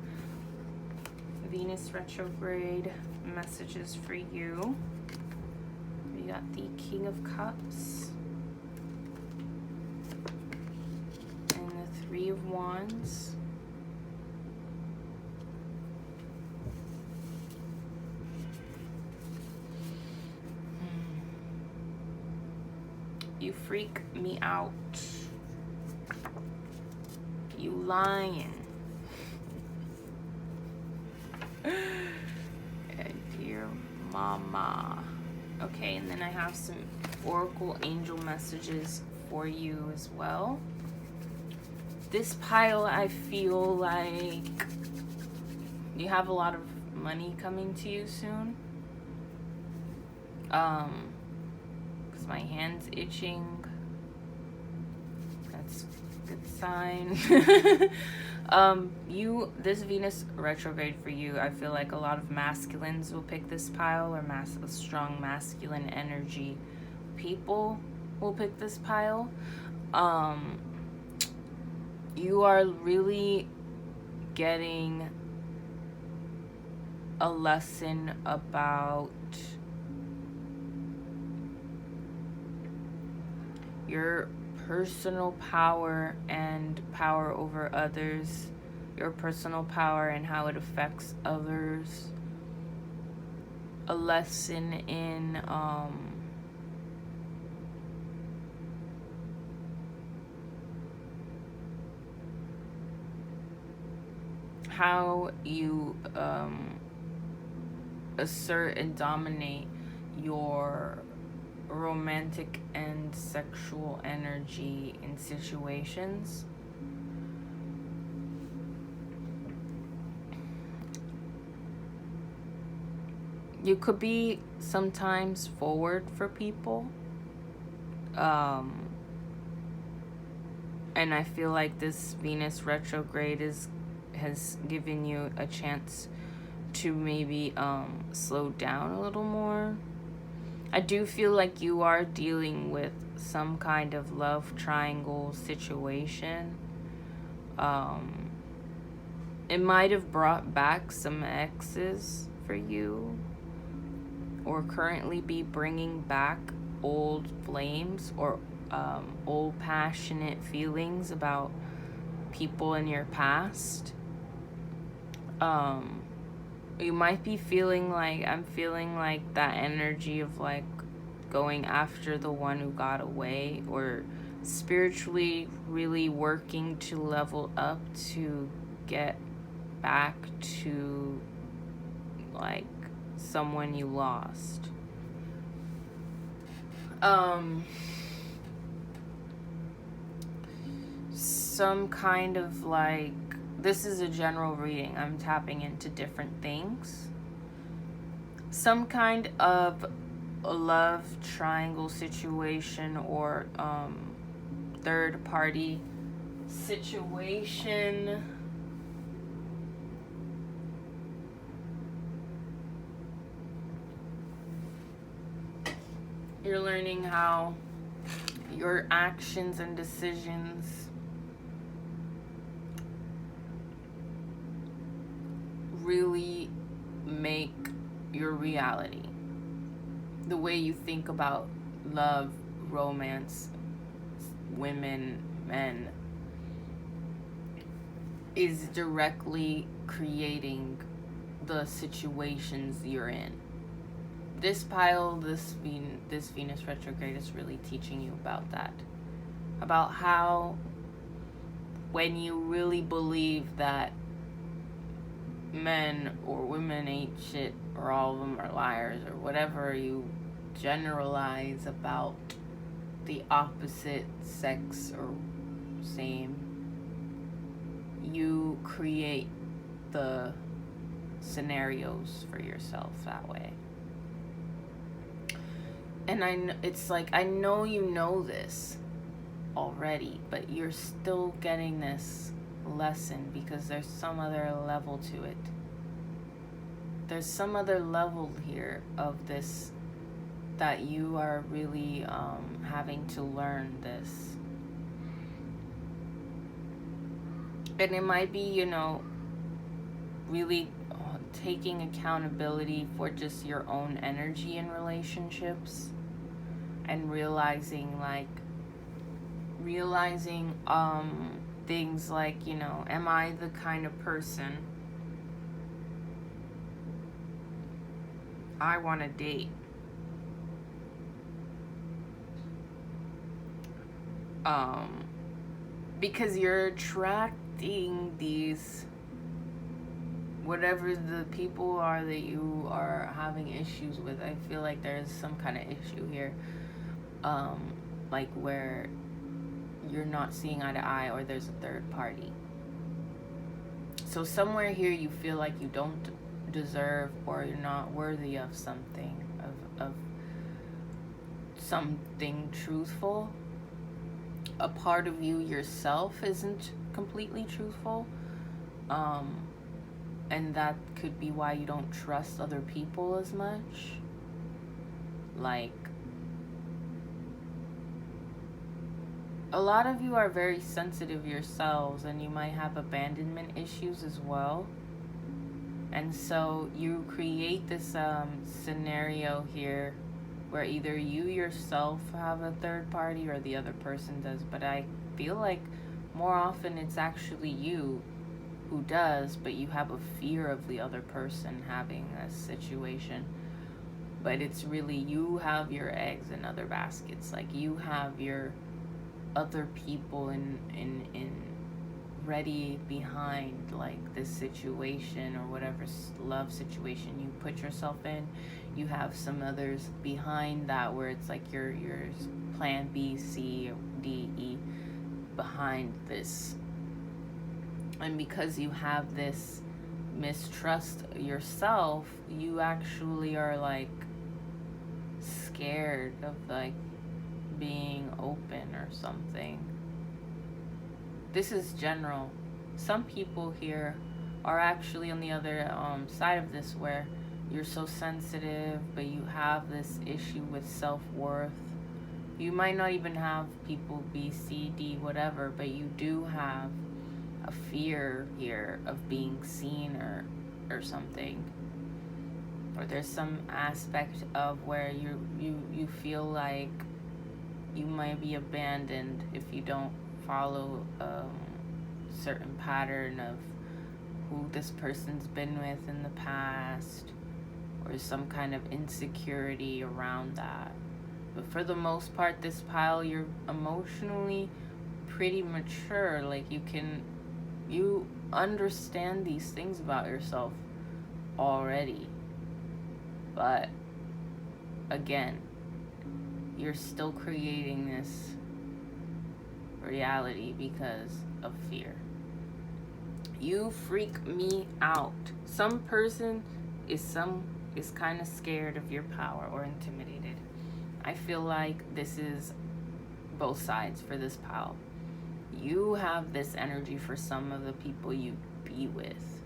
Venus retrograde messages for you. We got the King of Cups and the Three of Wands. You freak me out. You lying. Dear mama. Okay, and then I have some oracle angel messages for you as well. This pile, I feel like you have a lot of money coming to you soon. Because my hand's itching. That's a good sign. This Venus retrograde for you, I feel like a lot of masculines will pick this pile, or strong masculine energy people will pick this pile. You are really getting a lesson about your personal power and power over others, your personal power and how it affects others, a lesson in how you assert and dominate your romantic and sexual energy in situations. You could be sometimes forward for people. And I feel like this Venus retrograde has given you a chance to maybe slow down a little more. I do feel like you are dealing with some kind of love triangle situation. It might have brought back some exes for you, or currently be bringing back old flames or old passionate feelings about people in your past. You might be feeling like, I'm feeling like that energy of like going after the one who got away, or spiritually really working to level up to get back to like someone you lost. Some kind of like, this is a general reading, I'm tapping into different things. Some kind of a love triangle situation, or third party situation. You're learning how your actions and decisions really make your reality. The way you think about love, romance, women, men, is directly creating the situations you're in. This pile, this Venus retrograde is really teaching you about that. About how when you really believe that men or women ain't shit, or all of them are liars, or whatever you generalize about the opposite sex or same, you create the scenarios for yourself that way. And it's like, I know you know this already, but you're still getting this lesson because there's some other level to it. There's some other level here of this that you are really having to learn this. And it might be, really taking accountability for just your own energy in relationships, and realizing things like, you know, am I the kind of person I want to date? Because you're attracting these, whatever the people are that you are having issues with. I feel like there's some kind of issue here, like where you're not seeing eye to eye, or there's a third party. So somewhere here you feel like you don't deserve, or you're not worthy of something, of something truthful. A part of you yourself isn't completely truthful, and that could be why you don't trust other people as much. Like, a lot of you are very sensitive yourselves, and you might have abandonment issues as well. And so you create this scenario here where either you yourself have a third party or the other person does. But I feel like more often it's actually you who does, but you have a fear of the other person having this situation. But it's really, you have your eggs in other baskets. Like, you have your other people in ready behind, like, this situation or whatever love situation you put yourself in. You have some others behind that where it's like your plan B, C, D, E behind this. And because you have this mistrust yourself, you actually are like scared of like being open or something. This is general. Some people here are actually on the other side of this, where you're so sensitive, but you have this issue with self-worth. You might not even have people B, C, D, whatever, but you do have a fear here of being seen or something. Or there's some aspect of where you feel like you might be abandoned if you don't follow a certain pattern of who this person's been with in the past, or some kind of insecurity around that. But for the most part, this pile, you're emotionally pretty mature. Like, you understand these things about yourself already. But again, you're still creating this reality because of fear. You freak me out. Some person is kind of scared of your power or intimidated. I feel like this is both sides for this pile. You have this energy for some of the people you be with.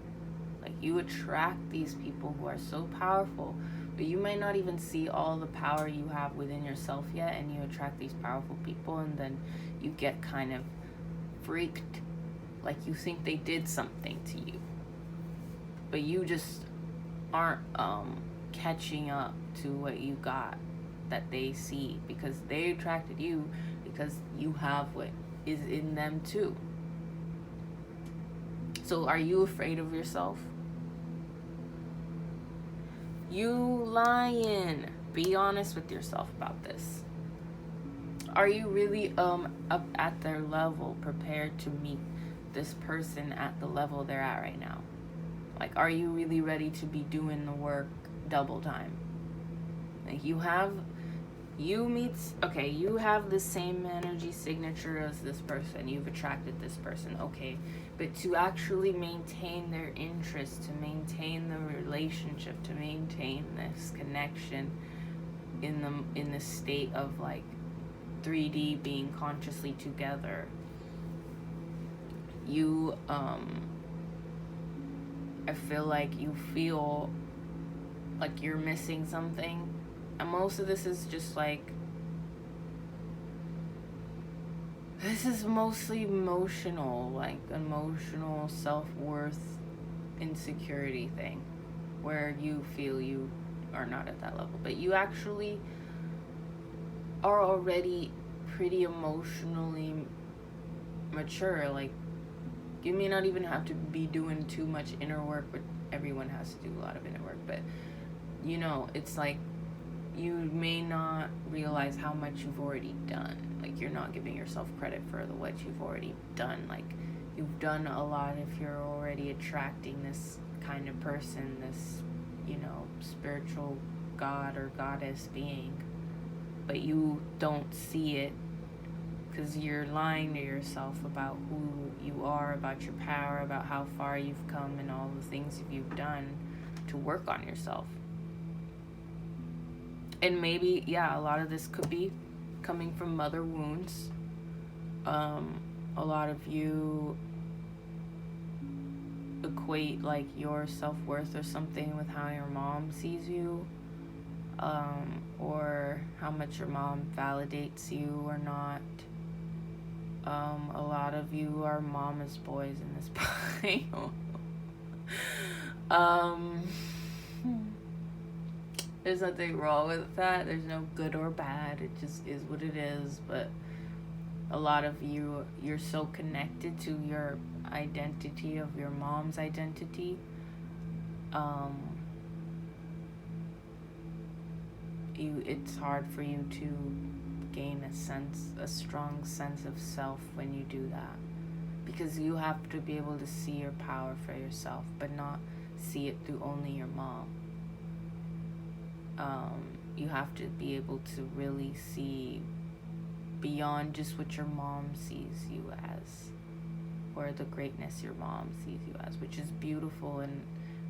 Like, you attract these people who are so powerful, but you might not even see all the power you have within yourself yet, and you attract these powerful people, and then you get kind of freaked, like you think they did something to you, but you just aren't catching up to what you got that they see, because they attracted you because you have what is in them too. So are you afraid of yourself? You lying. Be honest with yourself about this. Are you really up at their level, prepared to meet this person at the level they're at right now? Like, are you really ready to be doing the work double time? Like, you have the same energy signature as this person. You've attracted this person, okay. But to actually maintain their interest, to maintain the relationship, to maintain this connection in the state of like 3D, being consciously together, you I feel like you feel like you're missing something. And most of this is just like, this is mostly emotional, like emotional self-worth, insecurity thing. where you feel you are not at that level. But you actually are already pretty emotionally mature. Like, you may not even have to be doing too much inner work, but everyone has to do a lot of inner work. But, it's like you may not realize how much you've already done. Like, you're not giving yourself credit for what you've already done. Like, you've done a lot if you're already attracting this kind of person, this, spiritual god or goddess being. But you don't see it because you're lying to yourself about who you are, about your power, about how far you've come, and all the things you've done to work on yourself. And maybe, a lot of this could be coming from mother wounds. A lot of you equate like your self-worth or something with how your mom sees you, or how much your mom validates you or not. A lot of you are mama's boys in this pile. There's nothing wrong with that. There's no good or bad. It just is what it is. But a lot of you, you're so connected to your identity of your mom's identity. It's hard for you to gain a strong sense of self when you do that, because you have to be able to see your power for yourself, but not see it through only your mom. You have to be able to really see beyond just what your mom sees you as, or the greatness your mom sees you as, which is beautiful and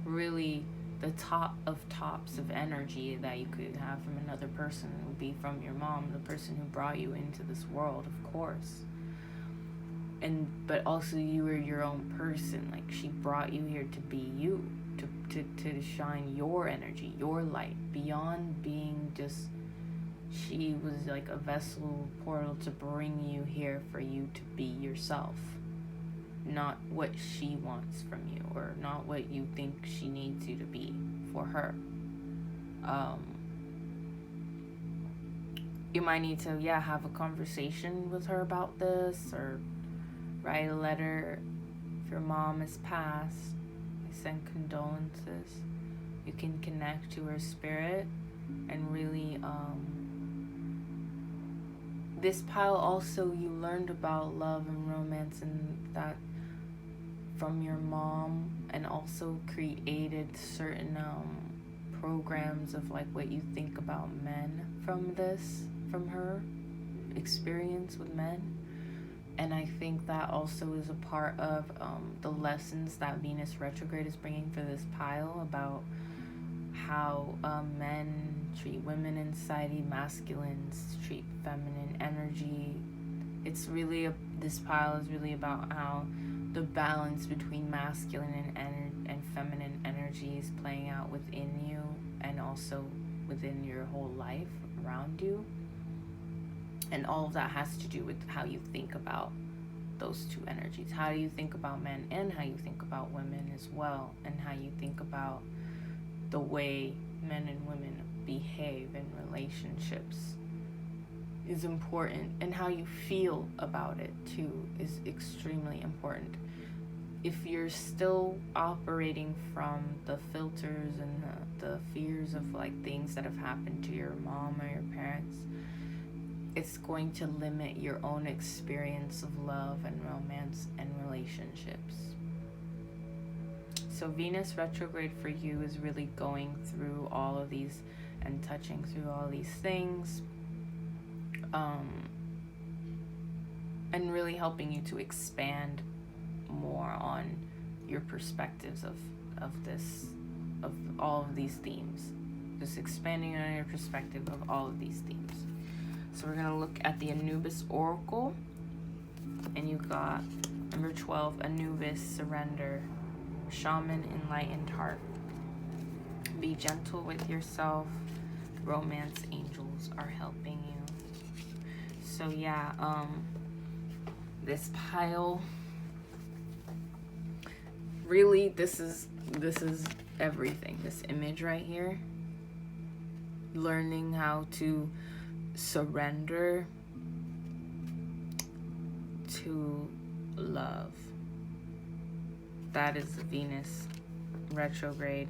really the top of tops of energy that you could have from another person would be from your mom, the person who brought you into this world, of course. But also you are your own person. Like, she brought you here to be you, to shine your energy, your light, beyond being just, she was like a vessel portal to bring you here for you to be yourself, not what she wants from you, or not what you think she needs you to be for her. You might need to have a conversation with her about this, or write a letter. If your mom has passed, I send condolences. You can connect to her spirit and really this pile also, you learned about love and romance and that from your mom, and also created certain programs of like what you think about men from her experience with men. And I think that also is a part of the lessons that Venus retrograde is bringing for this pile, about how men treat women in society, masculines treat feminine energy. It's really this pile is really about how the balance between masculine and feminine energy is playing out within you, and also within your whole life around you. And all of that has to do with how you think about those two energies. How do you think about men, and how you think about women as well, and how you think about the way men and women behave in relationships is important, and how you feel about it too is extremely important. If you're still operating from the filters and the fears of like things that have happened to your mom or your parents, it's going to limit your own experience of love and romance and relationships. So Venus retrograde for you is really going through all of these and touching through all these things, and really helping you to expand more on your perspectives of all of these themes. Just expanding on your perspective of all of these themes. So we're gonna look at the Anubis Oracle, and you got number 12, Anubis, surrender, shaman, enlightened heart. Be gentle with yourself. Romance angels are helping you. So this pile, really, this is everything. This image right here, learning how to surrender to love. That is the Venus retrograde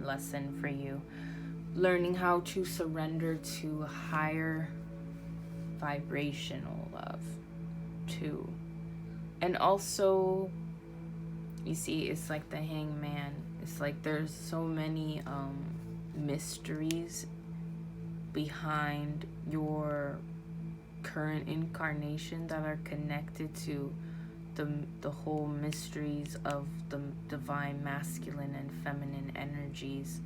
lesson for you. Learning how to surrender to higher vibrational love too. And also, you see, it's like the Hangman. It's like there's so many mysteries behind your current incarnation that are connected to the whole mysteries of the divine masculine and feminine energies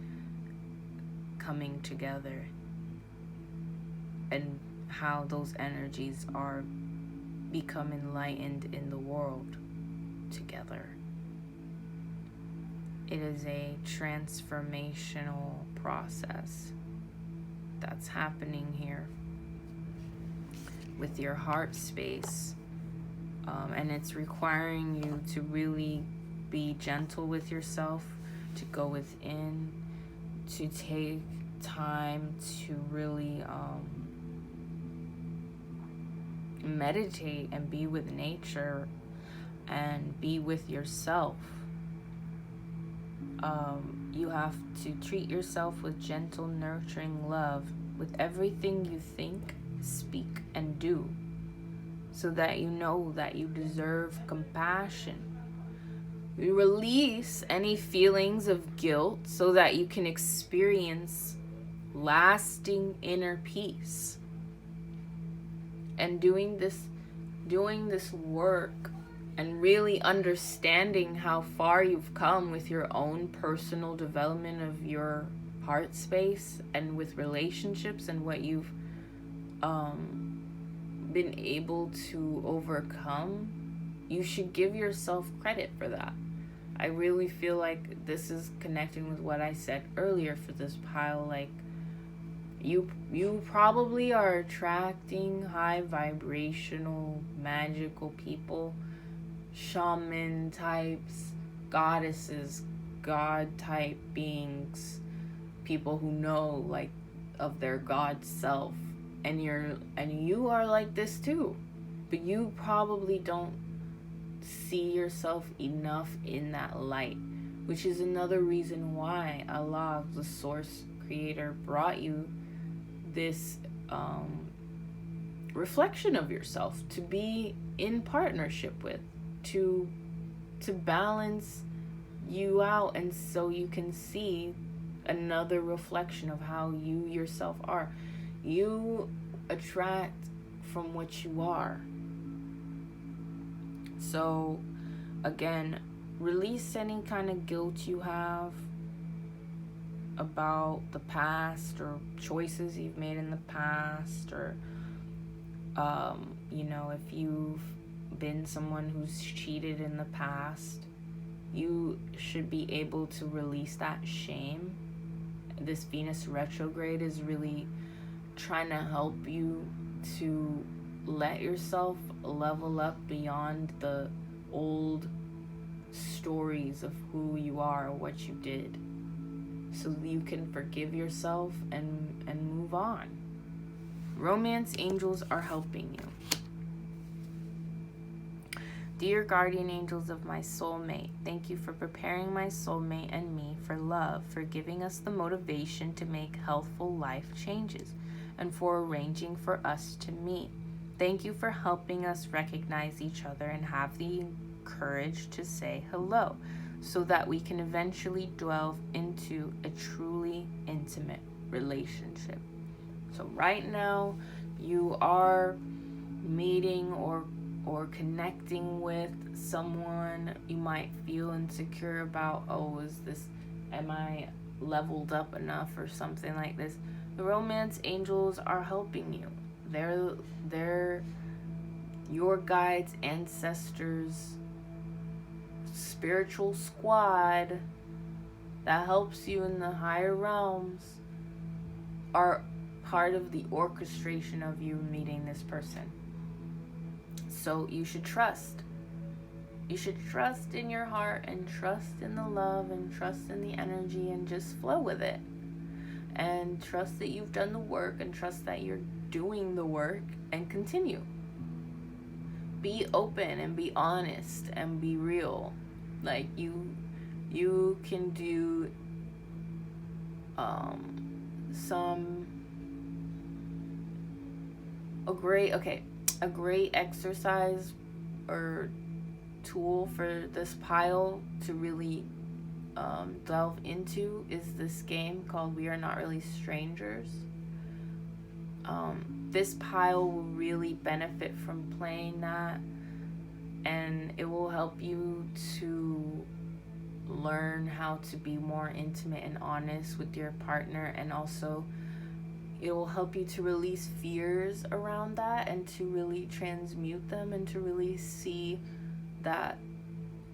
coming together, and how those energies are become enlightened in the world together. It is a transformational process that's happening here with your heart space. And it's requiring you to really be gentle with yourself, to go within, to take time to really meditate and be with nature and be with yourself. You have to treat yourself with gentle, nurturing love with everything you think, speak, and do, so that you know that you deserve compassion. You release any feelings of guilt so that you can experience lasting inner peace. And doing this work and really understanding how far you've come with your own personal development of your heart space and with relationships and what you've been able to overcome, you should give yourself credit for that. I really feel like this is connecting with what I said earlier for this pile. Like, you probably are attracting high vibrational magical people, shaman types, goddesses, god type beings, people who know like of their god self. And you are like this too, but you probably don't see yourself enough in that light, which is another reason why Allah, the source creator, brought you this reflection of yourself to be in partnership with, to balance you out, and so you can see another reflection of how you yourself are. You attract from what you are. So again, release any kind of guilt you have about the past or choices you've made in the past, or if you've been someone who's cheated in the past, you should be able to release that shame. This Venus retrograde is really trying to help you to let yourself level up beyond the old stories of who you are or what you did, so that you can forgive yourself and move on. Romance angels are helping you. Dear guardian angels of my soulmate, thank you for preparing my soulmate and me for love, for giving us the motivation to make healthful life changes, and for arranging for us to meet. Thank you for helping us recognize each other and have the courage to say hello, so that we can eventually delve into a truly intimate relationship. So right now, you are meeting or connecting with someone you might feel insecure about. Am I leveled up enough or something like this? The romance angels are helping you. They're your guides, ancestors, spiritual squad that helps you in the higher realms, are part of the orchestration of you meeting this person. So you should trust You should trust in your heart and trust in the love and trust in the energy and just flow with it. And trust that you've done the work and trust that you're doing the work and continue. Be open and be honest and be real. Like you can do a great exercise or tool for this pile to really delve into is this game called We Are Not Really Strangers. This pile will really benefit from playing that, and it will help you to learn how to be more intimate and honest with your partner, and also it will help you to release fears around that and to really transmute them and to really see that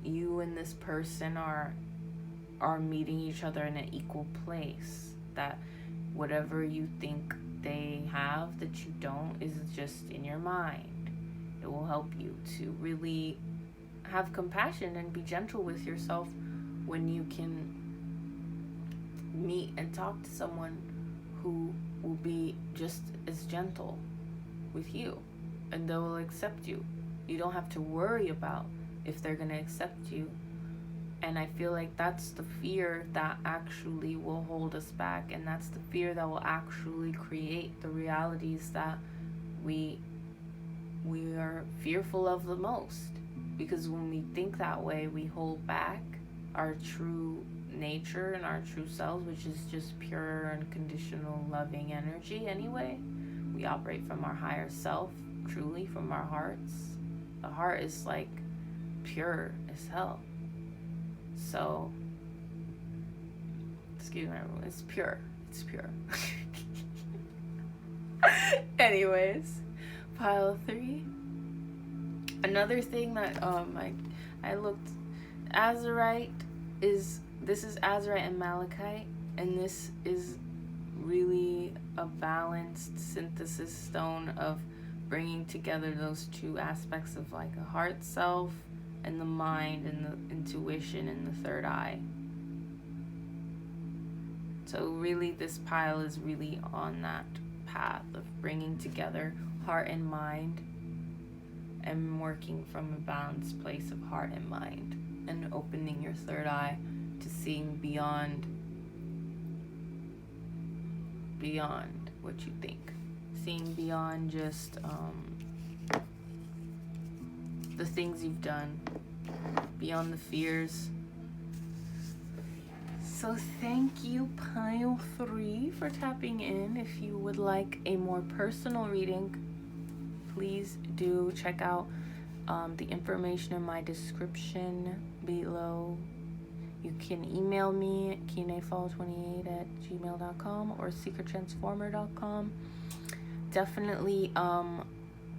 you and this person are meeting each other in an equal place, that whatever you think they have that you don't is just in your mind. It will help you to really have compassion and be gentle with yourself when you can meet and talk to someone who will be just as gentle with you, and they will accept you. You don't have to worry about if they're going to accept you. And I feel like that's the fear that actually will hold us back, and that's the fear that will actually create the realities that we are fearful of the most. Because when we think that way, we hold back our true nature and our true selves, which is just pure, unconditional, loving energy anyway. We operate from our higher self, truly from our hearts. The heart is like pure as hell. So, excuse me, everyone, it's pure. It's pure. Anyways, pile 3. Another thing that I looked, Azurite this is Azurite and Malachite, and this is really a balanced synthesis stone of bringing together those two aspects of like a heart self and the mind and the intuition and the third eye. So really this pile is really on that path of bringing together heart and mind and working from a balanced place of heart and mind and opening your third eye to seeing beyond what you think. Seeing beyond just the things you've done, beyond the fears. So thank you, pile 3, for tapping in. If you would like a more personal reading, please do check out the information in my description below. You can email me at kinefall28@gmail.com or SeekerTransformer.com. Definitely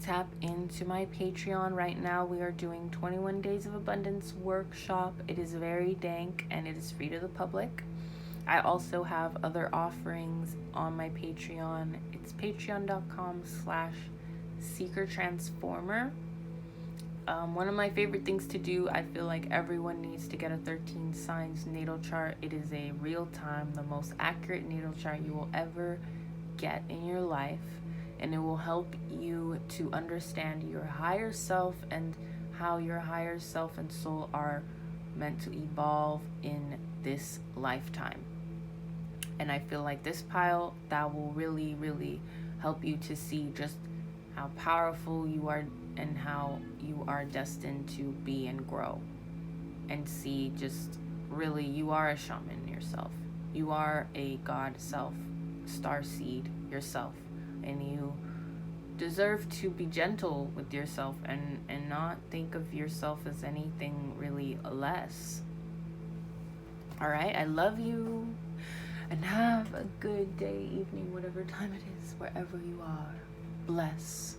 tap into my Patreon. Right now we are doing 21 Days of Abundance workshop. It is very dank and it is free to the public. I also have other offerings on my Patreon. It's patreon.com/SeekerTransformer. One of my favorite things to do, I feel like everyone needs to get a 13 signs natal chart. It is a real-time, the most accurate natal chart you will ever get in your life. And it will help you to understand your higher self and how your higher self and soul are meant to evolve in this lifetime. And I feel like this pile, that will really, really help you to see just how powerful you are and how you are destined to be and grow. And see just really, you are a shaman yourself. You are a God self, star seed yourself. And you deserve to be gentle with yourself and not think of yourself as anything really less. Alright, I love you. And have a good day, evening, whatever time it is, wherever you are. Bless.